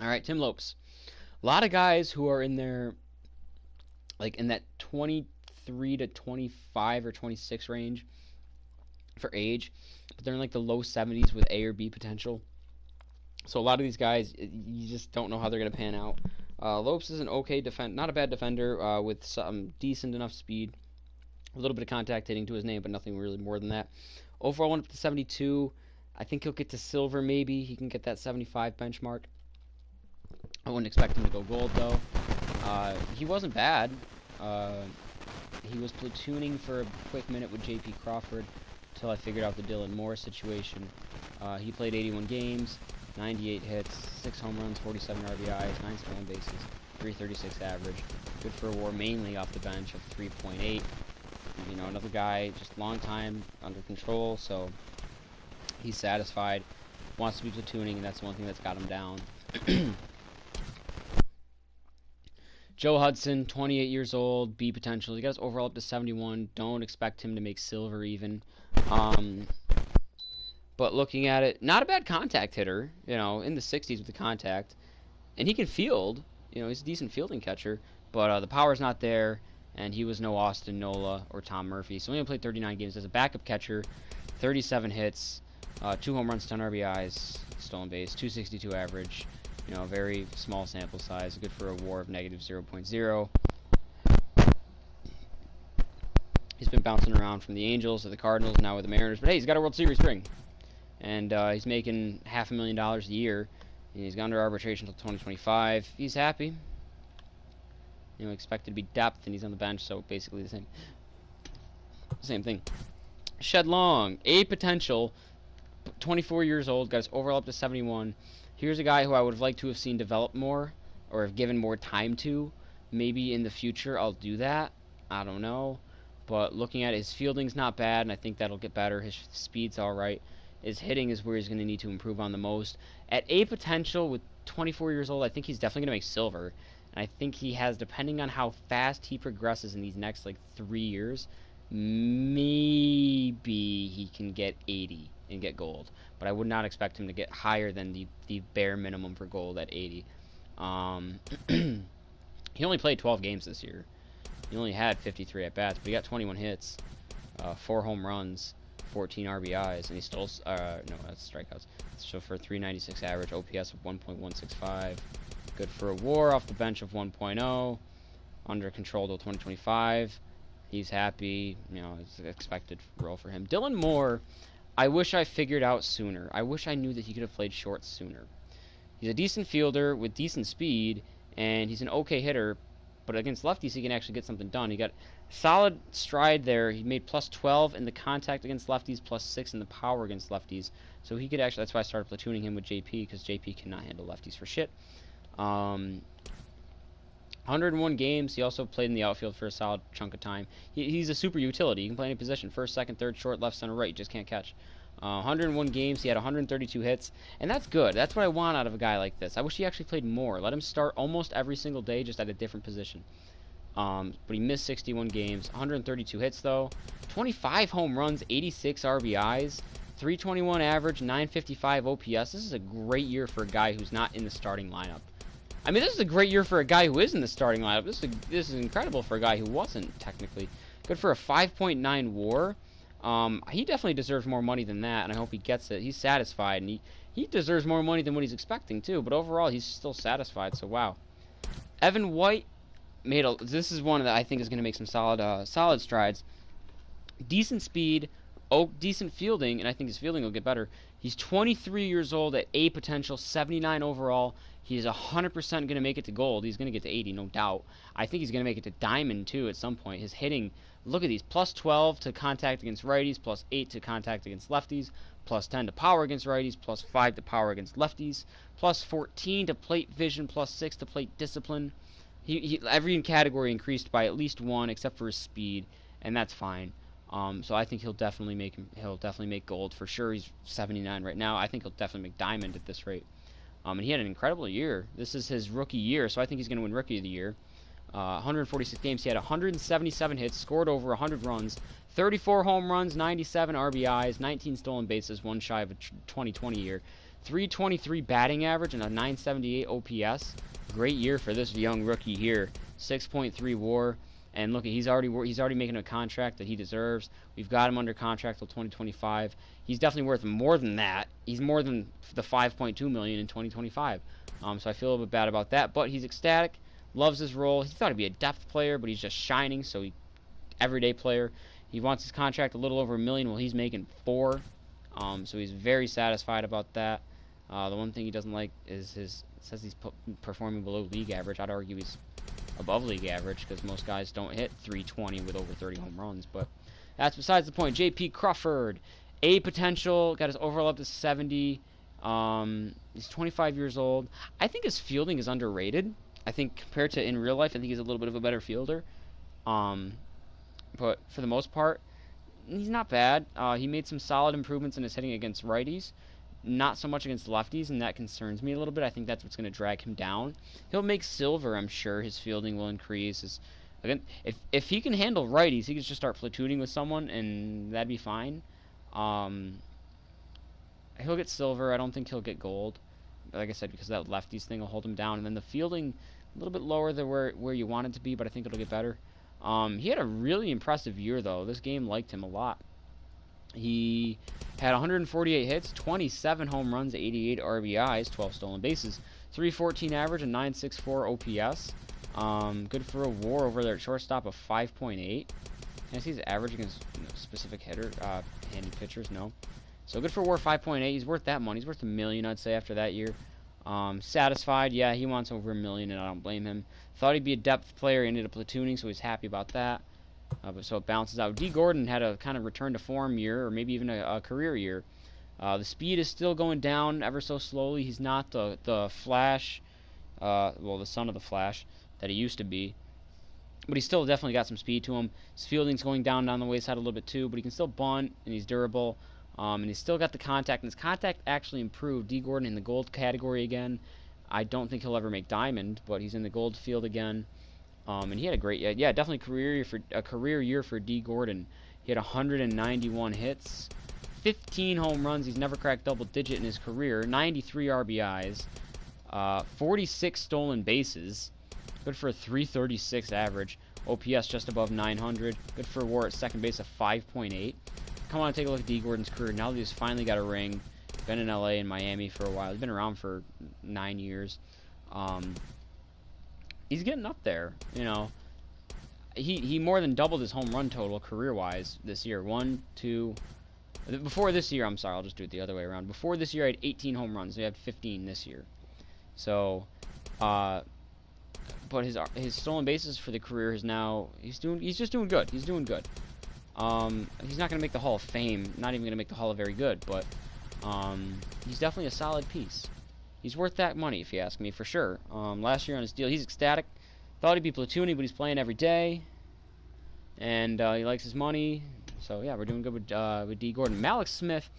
All right, Tim Lopes. A lot of guys who are in there, like in that 23 to 25 or 26 range for age, but they're in like the low 70s with A or B potential. So a lot of these guys, you just don't know how they're going to pan out. Lopes is an okay not a bad defender with some decent enough speed, a little bit of contact hitting to his name, but nothing really more than that. Overall, went up to 72. I think he'll get to silver maybe. He can get that 75 benchmark. I wouldn't expect him to go gold, though. He wasn't bad. He was platooning for a quick minute with J.P. Crawford until I figured out the Dylan Moore situation. He played 81 games, 98 hits, 6 home runs, 47 RBIs, 9 stolen bases, 336 average. Good for a WAR mainly off the bench of 3.8. You know, another guy, just long time under control, so he's satisfied. Wants to be platooning, and that's the one thing that's got him down. Joe Hudson, 28 years old, B potential. He got his overall up to 71. Don't expect him to make silver even. But looking at it, not a bad contact hitter, you know, in the 60s with the contact. And he can field, you know, he's a decent fielding catcher. But the power's not there, and he was no Austin Nola or Tom Murphy. So he only played 39 games as a backup catcher, 37 hits, 2 home runs, 10 RBIs, stolen base, 262 average. You know, very small sample size, good for a WAR of negative 0.0. He's been bouncing around from the Angels to the Cardinals, now with the Mariners. But hey, he's got a World Series ring. And he's making $500,000 a year. And he's gone under arbitration until 2025. He's happy. You know, expected to be depth, and he's on the bench, so basically the same thing. Shed Long, A potential, 24 years old, got his overall up to 71. Here's a guy who I would have liked to have seen develop more, or have given more time to. Maybe in the future I'll do that. I don't know. But looking at it, his fielding's not bad, and I think that'll get better. His speed's alright. His hitting is where he's going to need to improve on the most. At A potential, with 24 years old, I think he's definitely going to make silver. And I think he has, depending on how fast he progresses in these next, 3 years, maybe he can get 80 and get gold. But I would not expect him to get higher than the bare minimum for gold at 80. He only played 12 games this year. He only had 53 at-bats, but he got 21 hits, 4 home runs, 14 RBIs, and he stole, no, that's strikeouts. So for 396 average, OPS of 1.165. Good for a WAR off the bench of 1.0. Under control till 2025. He's happy. You know, it's an expected role for him. Dylan Moore, I wish I figured out sooner. I wish I knew that he could have played short sooner. He's a decent fielder with decent speed, and he's an okay hitter, but against lefties he can actually get something done. He got solid stride there. He made plus 12 in the contact against lefties, plus 6 in the power against lefties. So he could actually, that's why I started platooning him with JP, because JP cannot handle lefties for shit. 101 games. He also played in the outfield for a solid chunk of time. He's a super utility. He can play any position. First, second, third, short, left, center, right. You just can't catch. 101 games. He had 132 hits. And that's good. That's what I want out of a guy like this. I wish he actually played more. Let him start almost every single day, just at a different position. But he missed 61 games. 132 hits, though. 25 home runs, 86 RBIs. 321 average, 955 OPS. This is a great year for a guy who's not in the starting lineup. I mean, this is a great year for a guy who is in the starting lineup. This is incredible for a guy who wasn't, technically. Good for a 5.9 WAR. He definitely deserves more money than that, and I hope he gets it. He's satisfied, and he deserves more money than what he's expecting, too. But overall, he's still satisfied, so wow. Evan White made a... This is one that I think is going to make some solid strides. Decent speed, decent fielding, and I think his fielding will get better. He's 23 years old at A potential, 79 overall. He's 100% going to make it to gold. He's going to get to 80, no doubt. I think he's going to make it to diamond, too, at some point. His hitting, look at these. Plus 12 to contact against righties, plus 8 to contact against lefties, plus 10 to power against righties, plus 5 to power against lefties, plus 14 to plate vision, plus 6 to plate discipline. Every category increased by at least 1, except for his speed, and that's fine. So I think he'll definitely make gold for sure. He's 79 right now. I think he'll definitely make diamond at this rate. And he had an incredible year. This is his rookie year, so I think he's going to win Rookie of the Year. 146 games. He had 177 hits, scored over 100 runs, 34 home runs, 97 RBIs, 19 stolen bases, one shy of a 2020 year. 323 batting average and a 978 OPS. Great year for this young rookie here. 6.3 WAR. And look, he's already making a contract that he deserves. We've got him under contract till 2025. He's definitely worth more than that. He's more than the 5.2 million in 2025. So I feel a little bit bad about that. But he's ecstatic, loves his role. He thought he'd be a depth player, but he's just shining. So everyday player. He wants his contract a little over $1 million. Well, he's making $4 million. So he's very satisfied about that. The one thing he doesn't like is it says he's performing below league average. I'd argue he's above league average, because most guys don't hit 320 with over 30 home runs, but that's besides the point. JP Crawford, A potential, got his overall up to 70. He's 25 years old. I think his fielding is underrated. I think compared to in real life, I think he's a little bit of a better fielder. But for the most part, he's not bad. He made some solid improvements in his hitting against righties. Not so much against lefties, and that concerns me a little bit. I think that's what's going to drag him down. He'll make silver, I'm sure. His fielding will increase. Again, if he can handle righties, he can just start platooning with someone, and that'd be fine. He'll get silver. I don't think he'll get gold. Like I said, because that lefties thing will hold him down. And then the fielding, a little bit lower than where you want it to be, but I think it'll get better. He had a really impressive year, though. This game liked him a lot. He had 148 hits, 27 home runs, 88 RBIs, 12 stolen bases, 314 average, and 964 OPS. Good for a WAR over there at shortstop of 5.8. Can I see his average against specific hitter, handy pitchers? No. So good for WAR 5.8. He's worth that money. He's worth $1 million, I'd say, after that year. Satisfied? Yeah, he wants over $1 million, and I don't blame him. Thought he'd be a depth player. He ended up platooning, so he's happy about that. So it balances out. D. Gordon had a kind of return to form year, or maybe even a career year. The speed is still going down ever so slowly. He's not the Flash, well, the son of the Flash that he used to be. But he's still definitely got some speed to him. His fielding's going down the wayside a little bit too, but he can still bunt, and he's durable. And he's still got the contact, and his contact actually improved. D. Gordon in the gold category again. I don't think he'll ever make diamond, but he's in the gold field again. And he had a great, yeah, definitely a career year for D. Gordon. He had 191 hits, 15 home runs. He's never cracked double digit in his career. 93 RBIs, 46 stolen bases. Good for a 336 average. OPS just above 900. Good for a WAR at second base of 5.8. Come on and take a look at D. Gordon's career. Now that he's finally got a ring. Been in LA and Miami for a while. He's been around for 9 years. He's getting up there, you know. He more than doubled his home run total career-wise this year. Before this year, I'm sorry, I'll just do it the other way around. Before this year, I had 18 home runs. He had 15 this year. So, but his stolen bases for the career is now he's just doing good. He's doing good. He's not going to make the Hall of Fame. Not even going to make the Hall of Very Good, but He's definitely a solid piece. He's worth that money, if you ask me, for sure. Last year on his deal, he's ecstatic. Thought he'd be platooning, but he's playing every day. And he likes his money. So, yeah, we're doing good with D. Gordon. Malik Smith,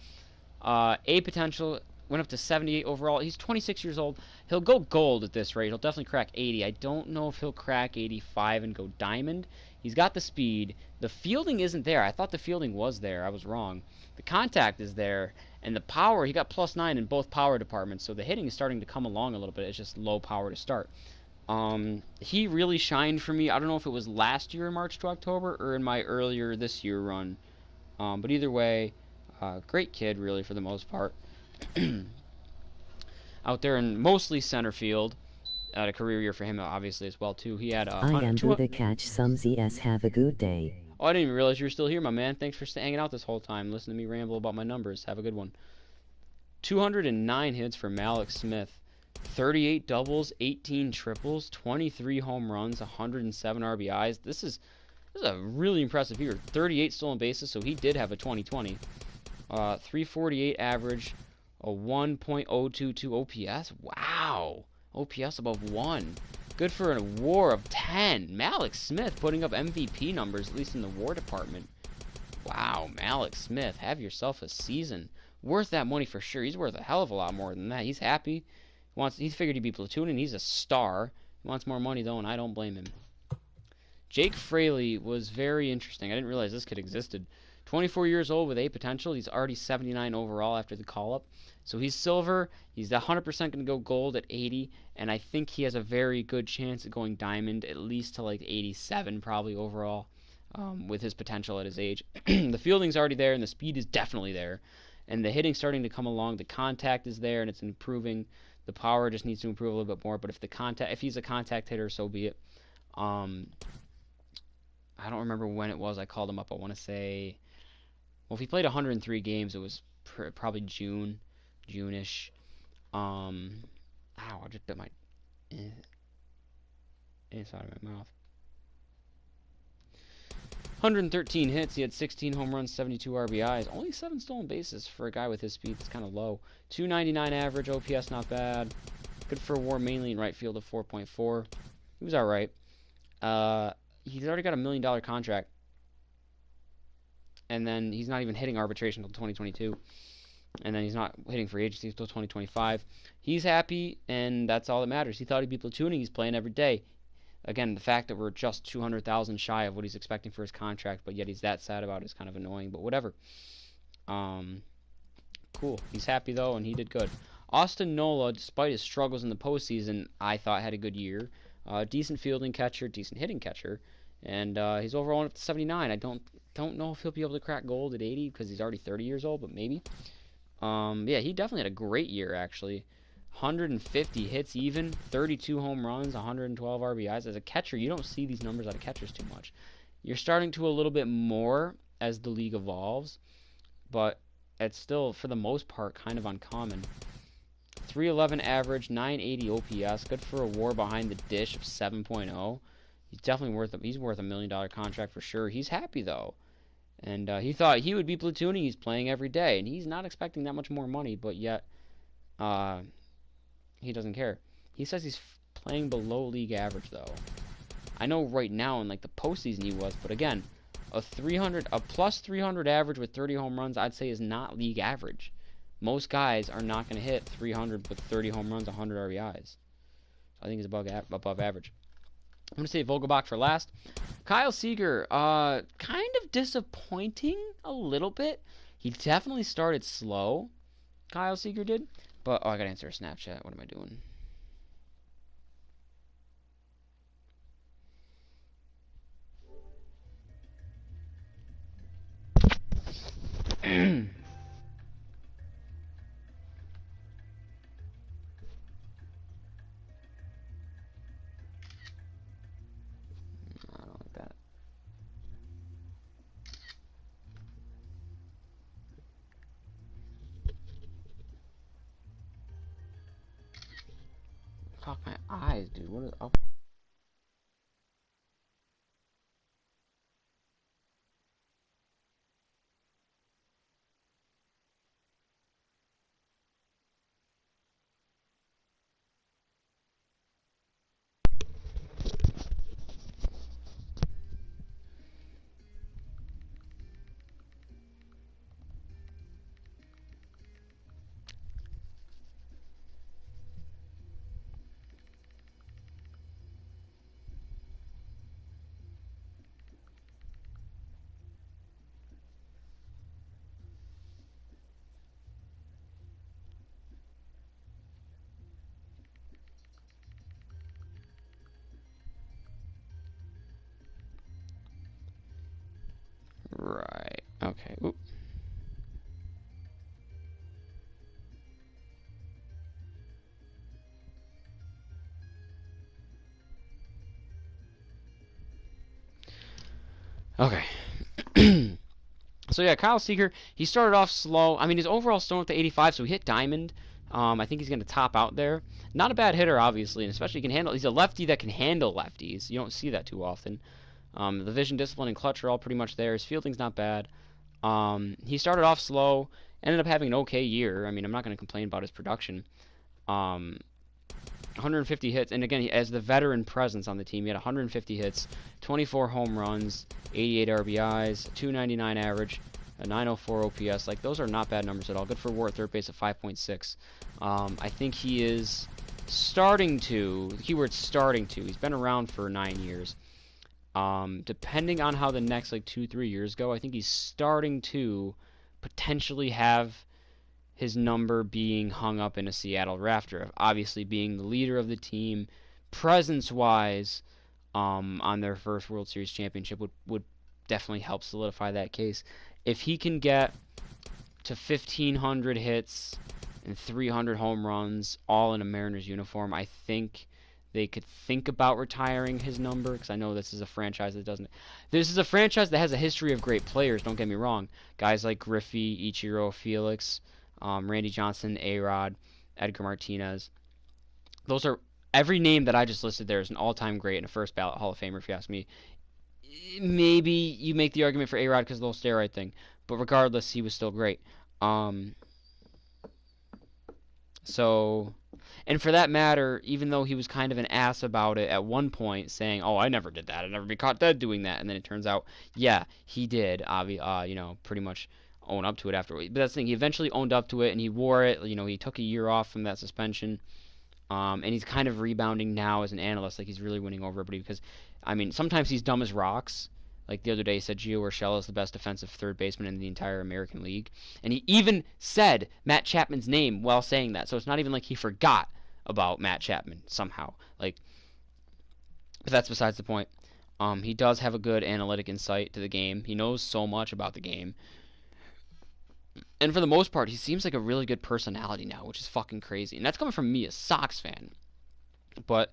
A potential, went up to 78 overall. He's 26 years old. He'll go gold at this rate. He'll definitely crack 80. I don't know if he'll crack 85 and go diamond. He's got the speed. The fielding isn't there. I thought the fielding was there. I was wrong. The contact is there. And the power, he got +9 in both power departments. So the hitting is starting to come along a little bit. It's just low power to start. He really shined for me. I don't know if it was last year in March to October or in my earlier this year run. But either way, great kid, really, for the most part. Out there in mostly center field. A career year for him, obviously, as well, too. He had
I am Buddha Catch some ZS. Have a good day.
Oh, I didn't even realize you were still here, my man. Thanks for hanging out this whole time. Listen to me ramble about my numbers. Have a good one. 209 hits for Malik Smith. 38 doubles, 18 triples, 23 home runs, 107 RBIs. This is a really impressive year. 38 stolen bases, so he did have a 2020. 348 average, a 1.022 OPS. Wow. OPS above 1. Good for a WAR of 10. Malik Smith putting up MVP numbers, at least in the WAR department. Wow, Malik Smith, have yourself a season. Worth that money for sure. He's worth a hell of a lot more than that. He's happy. He's figured he'd be platooning. He's a star. He wants more money, though, and I don't blame him. Jake Fraley was very interesting. I didn't realize this kid existed. 24 years old with A potential. He's already 79 overall after the call-up. So he's silver. He's 100% going to go gold at 80, and I think he has a very good chance of going diamond, at least to like 87 probably overall, with his potential at his age. The fielding's already there, and the speed is definitely there. And the hitting's starting to come along. The contact is there, and it's improving. The power just needs to improve a little bit more. But if he's a contact hitter, so be it. I don't remember when it was I called him up. I want to say, well, if he played 103 games, it was probably June-ish. Ow, I just bit my inside of my mouth. 113 hits. He had 16 home runs, 72 RBIs. Only 7 stolen bases for a guy with his speed. It's kind of low. 299 average. OPS not bad. Good for a WAR mainly in right field of 4.4. He was all right. He's already got a $1 million contract. And then he's not even hitting arbitration until 2022. And then he's not hitting free agency until 2025. He's happy, and that's all that matters. He thought he'd be platooning. He's playing every day. Again, the fact that we're just 200,000 shy of what he's expecting for his contract, but yet he's that sad about it is kind of annoying, but whatever. Cool. He's happy, though, and he did good. Austin Nola, despite his struggles in the postseason, I thought had a good year. Decent fielding catcher, decent hitting catcher, and he's overall up to 79. I don't know if he'll be able to crack gold at 80 because he's already 30 years old, but maybe. Yeah, he definitely had a great year, actually. 150 hits even, 32 home runs, 112 RBIs. As a catcher, you don't see these numbers out of catchers too much. You're starting to a little bit more as the league evolves, but it's still, for the most part, kind of uncommon. 311 average, 980 OPS, good for a WAR behind the dish of 7.0. He's definitely worth $1 million contract for sure. He's happy, though. And he thought he would be platooning. He's playing every day, and he's not expecting that much more money, but yet he doesn't care. He says he's playing below league average, though. I know right now in like the postseason he was, but again, a plus 300 average with 30 home runs, I'd say is not league average. Most guys are not going to hit 300 with 30 home runs, 100 RBIs. So I think he's above average. I'm going to say Vogelbach for last. Kyle Seager, kind of disappointing a little bit. He definitely started slow, Kyle Seager did. But, I got to answer a Snapchat. What am I doing? I don't like that. Fuck my eyes, dude. What is up? Okay. Oop. Okay. So yeah, Kyle Seager, he started off slow. I mean, his overall stone up to 85, so he hit diamond. I think he's going to top out there. Not a bad hitter, obviously, and especially can handle. He's a lefty that can handle lefties. You don't see that too often. The vision, discipline, and clutch are all pretty much there. His fielding's not bad. He started off slow, ended up having an okay year. I mean, I'm not going to complain about his production. 150 hits, and again, as the veteran presence on the team, he had 150 hits, 24 home runs, 88 RBIs, 299 average, a 904 OPS. Like, those are not bad numbers at all. Good for WAR at third base at 5.6. I think he is starting to, the keyword starting to, he's been around for 9 years. Depending on how the next, like, 2-3 years go, I think he's starting to potentially have his number being hung up in a Seattle rafter. Obviously, being the leader of the team, presence-wise, on their first World Series championship would definitely help solidify that case. If he can get to 1,500 hits and 300 home runs, all in a Mariners uniform, I think they could think about retiring his number, because I know this is a franchise that doesn't. This is a franchise that has a history of great players, don't get me wrong. Guys like Griffey, Ichiro, Felix, Randy Johnson, A-Rod, Edgar Martinez. Those are, every name that I just listed there is an all-time great and a first ballot Hall of Famer, if you ask me. Maybe you make the argument for A-Rod because of the whole steroid thing, but regardless, he was still great. So, and for that matter, even though he was kind of an ass about it at one point, saying, "Oh, I never did that. I'd never be caught dead doing that," and then it turns out, yeah, he did. Pretty much own up to it after. But that's the thing. He eventually owned up to it, and he wore it. He took a year off from that suspension, and he's kind of rebounding now as an analyst. Like, he's really winning over everybody because, I mean, sometimes he's dumb as rocks. Like the other day, he said Gio Urshela is the best defensive third baseman in the entire American League. And he even said Matt Chapman's name while saying that. So it's not even like he forgot about Matt Chapman somehow. But that's besides the point. He does have a good analytic insight to the game. He knows so much about the game. And for the most part, he seems like a really good personality now, which is fucking crazy. And that's coming from me, a Sox fan. But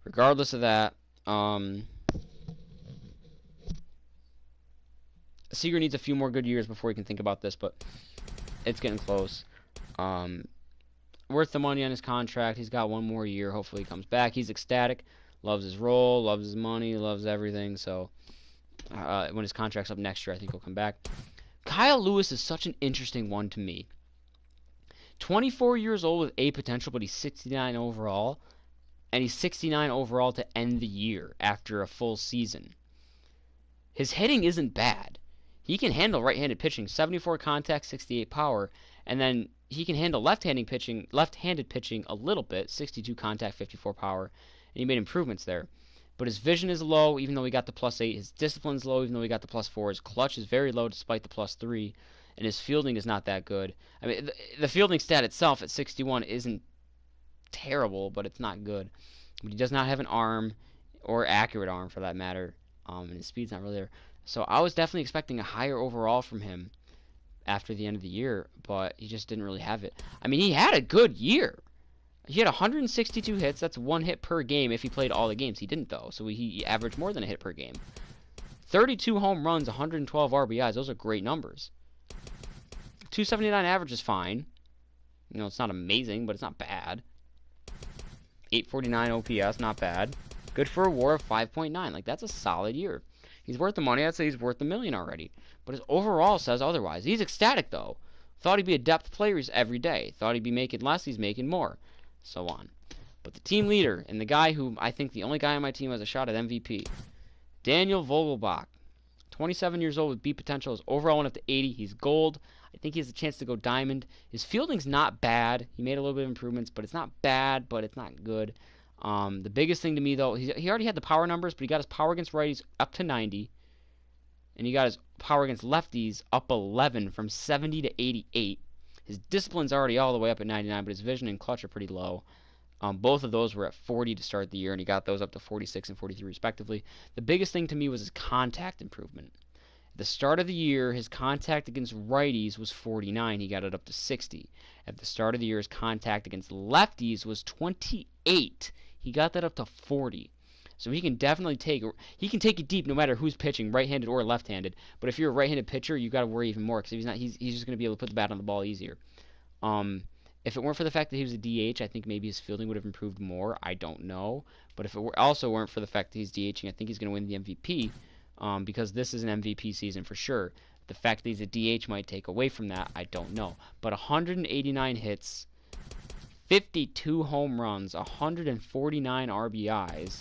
regardless of that, Seager needs a few more good years before he can think about this, but it's getting close. Worth the money on his contract. He's got one more year. Hopefully he comes back. He's ecstatic. Loves his role. Loves his money. Loves everything. So when his contract's up next year, I think he'll come back. Kyle Lewis is such an interesting one to me. 24 years old with A potential, but he's 69 overall. And he's 69 overall to end the year after a full season. His hitting isn't bad. He can handle right-handed pitching, 74 contact, 68 power, and then he can handle left-handed pitching a little bit, 62 contact, 54 power, and he made improvements there. But his vision is low, even though he got the +8. His discipline's low, even though he got the +4. His clutch is very low, despite the +3, and his fielding is not that good. I mean, the fielding stat itself at 61 isn't terrible, but it's not good. But he does not have an arm, or accurate arm for that matter, and his speed's not really there. So I was definitely expecting a higher overall from him after the end of the year, but he just didn't really have it. I mean, he had a good year. He had 162 hits. That's 1 hit per game if he played all the games. He didn't, though, so he averaged more than a hit per game. 32 home runs, 112 RBIs. Those are great numbers. 279 average is fine. It's not amazing, but it's not bad. 849 OPS, not bad. Good for a WAR of 5.9. Like, that's a solid year. He's worth the money. I'd say he's worth $1 million already. But his overall says otherwise. He's ecstatic, though. Thought he'd be a depth player every day. Thought he'd be making less. He's making more. So on. But the team leader, and the guy who I think the only guy on my team has a shot at MVP, Daniel Vogelbach. 27 years old with B potential. His overall went up to 80. He's gold. I think he has a chance to go diamond. His fielding's not bad. He made a little bit of improvements, but it's not bad, but it's not good. The biggest thing to me, though, he already had the power numbers, but he got his power against righties up to 90. And he got his power against lefties up 11 from 70 to 88. His discipline's already all the way up at 99, but his vision and clutch are pretty low. Both of those were at 40 to start the year, and he got those up to 46 and 43 respectively. The biggest thing to me was his contact improvement. At the start of the year, his contact against righties was 49. He got it up to 60. At the start of the year, his contact against lefties was 28. He got that up to 40. So he can definitely take it deep no matter who's pitching, right-handed or left-handed. But if you're a right-handed pitcher, you got to worry even more because he's just going to be able to put the bat on the ball easier. If it weren't for the fact that he was a DH, I think maybe his fielding would have improved more. I don't know. But if it also weren't for the fact that he's DHing, I think he's going to win the MVP. Because this is an MVP season for sure. The fact that he's a DH might take away from that, I don't know. But 189 hits, 52 home runs, 149 RBIs,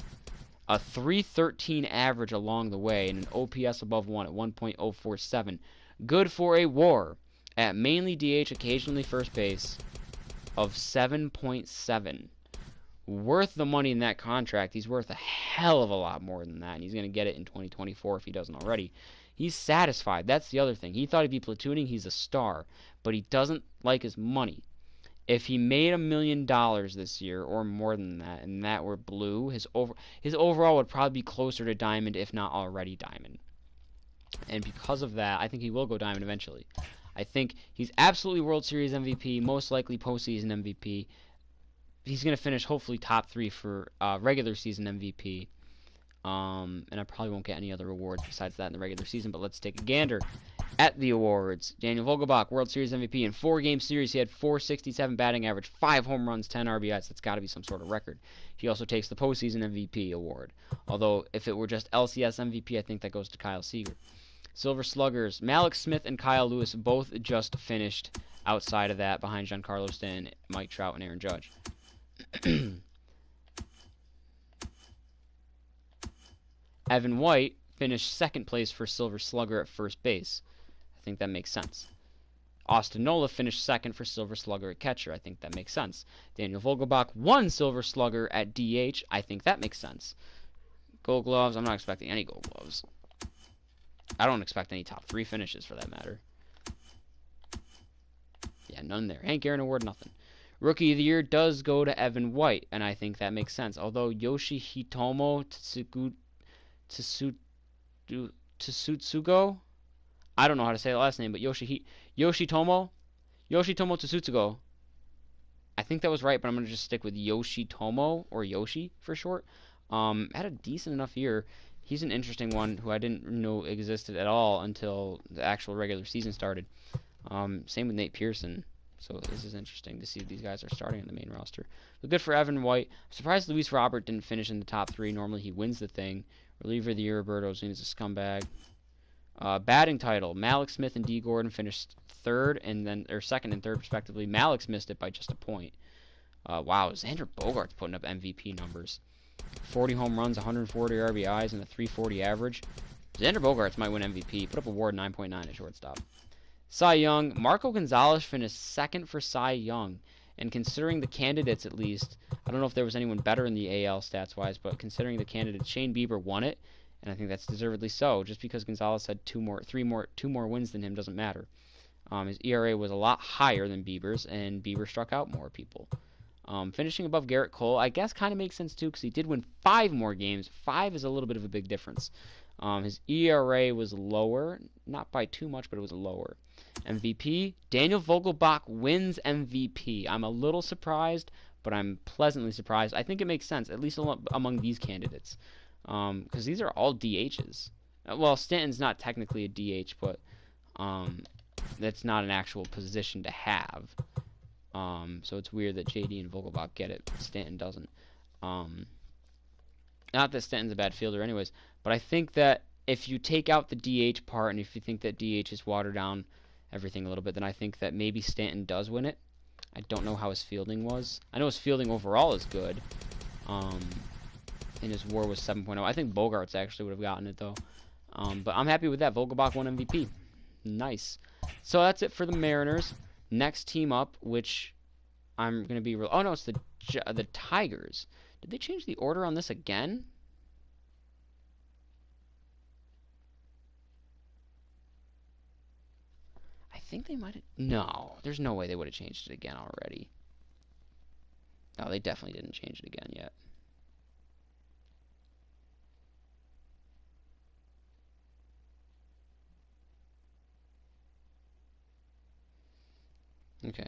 a 313 average along the way, and an OPS above 1 at 1.047. Good for a WAR at mainly DH, occasionally first base, of 7.7. Worth the money in that contract. He's worth a hell of a lot more than that, and he's going to get it in 2024 if he doesn't already. He's satisfied. That's the other thing. He thought he'd be platooning. He's a star, but he doesn't like his money. If he made $1 million this year or more than that, and that were blue, his overall would probably be closer to diamond, if not already diamond. And because of that, I think he will go diamond eventually. I think he's absolutely World Series MVP, most likely postseason MVP. He's going to finish hopefully top 3 for regular season MVP. And I probably won't get any other awards besides that in the regular season, but let's take a gander at the awards. Daniel Vogelbach, World Series MVP. In 4-game series, he had .467 batting average, 5 home runs, 10 RBIs. That's got to be some sort of record. He also takes the postseason MVP award. Although, if it were just LCS MVP, I think that goes to Kyle Seager. Silver Sluggers, Malik Smith and Kyle Lewis both just finished outside of that behind Giancarlo Stanton, Mike Trout, and Aaron Judge. Evan White finished second place for Silver Slugger at first base. I think that makes sense. Austin Nola finished second for Silver Slugger at catcher. I think that makes sense. Daniel Vogelbach won Silver Slugger at DH. I think that makes sense. Gold Gloves, I'm not expecting any Gold Gloves. I don't expect any top 3 finishes for that matter. Yeah, none there. Hank Aaron Award, nothing. Rookie of the Year does go to Evan White, and I think that makes sense. Although Yoshihitomo Tsutsugo, I don't know how to say the last name, but Yoshitomo Tsutsugo, I think that was right, but I'm going to just stick with Yoshitomo, or Yoshi for short. Had a decent enough year. He's an interesting one who I didn't know existed at all until the actual regular season started. Same with Nate Pearson. So this is interesting to see these guys are starting on the main roster. But good for Evan White. I'm surprised Luis Robert didn't finish in the top 3. Normally he wins the thing. Reliever of the year, Roberto Ozuna's a scumbag. Batting title, Malik Smith and D. Gordon finished second and third respectively. Malik's missed it by just a point. Wow, Xander Bogaerts putting up MVP numbers. 40 home runs, 140 RBIs, and a 340 average. Xander Bogaerts might win MVP. Put up a WAR 9.9 at shortstop. Cy Young, Marco Gonzalez finished second for Cy Young. And considering the candidates, at least, I don't know if there was anyone better in the AL stats-wise, but considering the candidates, Shane Bieber won it, and I think that's deservedly so. Just because Gonzalez had two more wins than him doesn't matter. His ERA was a lot higher than Bieber's, and Bieber struck out more people. Finishing above Garrett Cole, I guess kind of makes sense too, because he did win 5 more games. 5 is a little bit of a big difference. His ERA was lower, not by too much, but it was lower. MVP, Daniel Vogelbach wins MVP. I'm a little surprised, but I'm pleasantly surprised. I think it makes sense, at least among these candidates, because these are all DHs. Well, Stanton's not technically a DH, but that's not an actual position to have. So it's weird that JD and Vogelbach get it, but Stanton doesn't. Not that Stanton's a bad fielder anyways, but I think that if you take out the DH part, and if you think that DH is watered down everything a little bit, then I think that maybe Stanton does win it. I don't know how his fielding was. I know his fielding overall is good. And his WAR was 7.0. I think Bogaerts actually would have gotten it, though. But I'm happy with that. Vogelbach won MVP. Nice. So that's it for the Mariners. Next team up, which I'm going to be... Oh, no, it's the Tigers. Did they change the order on this again? I think they might have... No, there's no way they would have changed it again already. No, they definitely didn't change it again yet. Okay.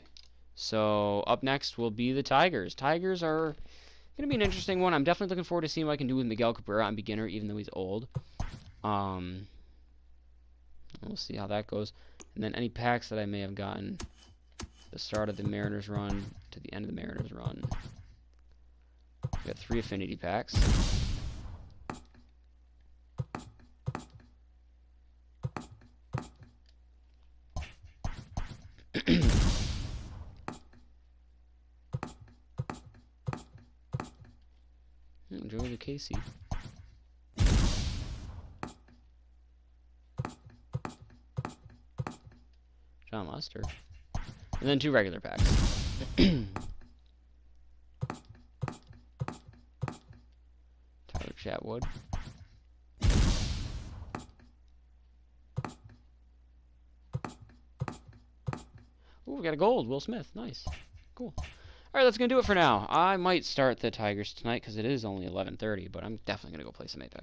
So up next will be the Tigers. Tigers are going to be an interesting one. I'm definitely looking forward to seeing what I can do with Miguel Cabrera on beginner, even though he's old. We'll see how that goes. And then any packs that I may have gotten the start of the Mariners run to the end of the Mariners run. We got 3 affinity packs. Enjoy the Casey. John Lester. And then 2 regular packs. Tyler Chatwood. Ooh, we got a gold. Will Smith. Nice. Cool. Alright, that's going to do it for now. I might start the Tigers tonight because it is only 11:30, but I'm definitely going to go play some Apex.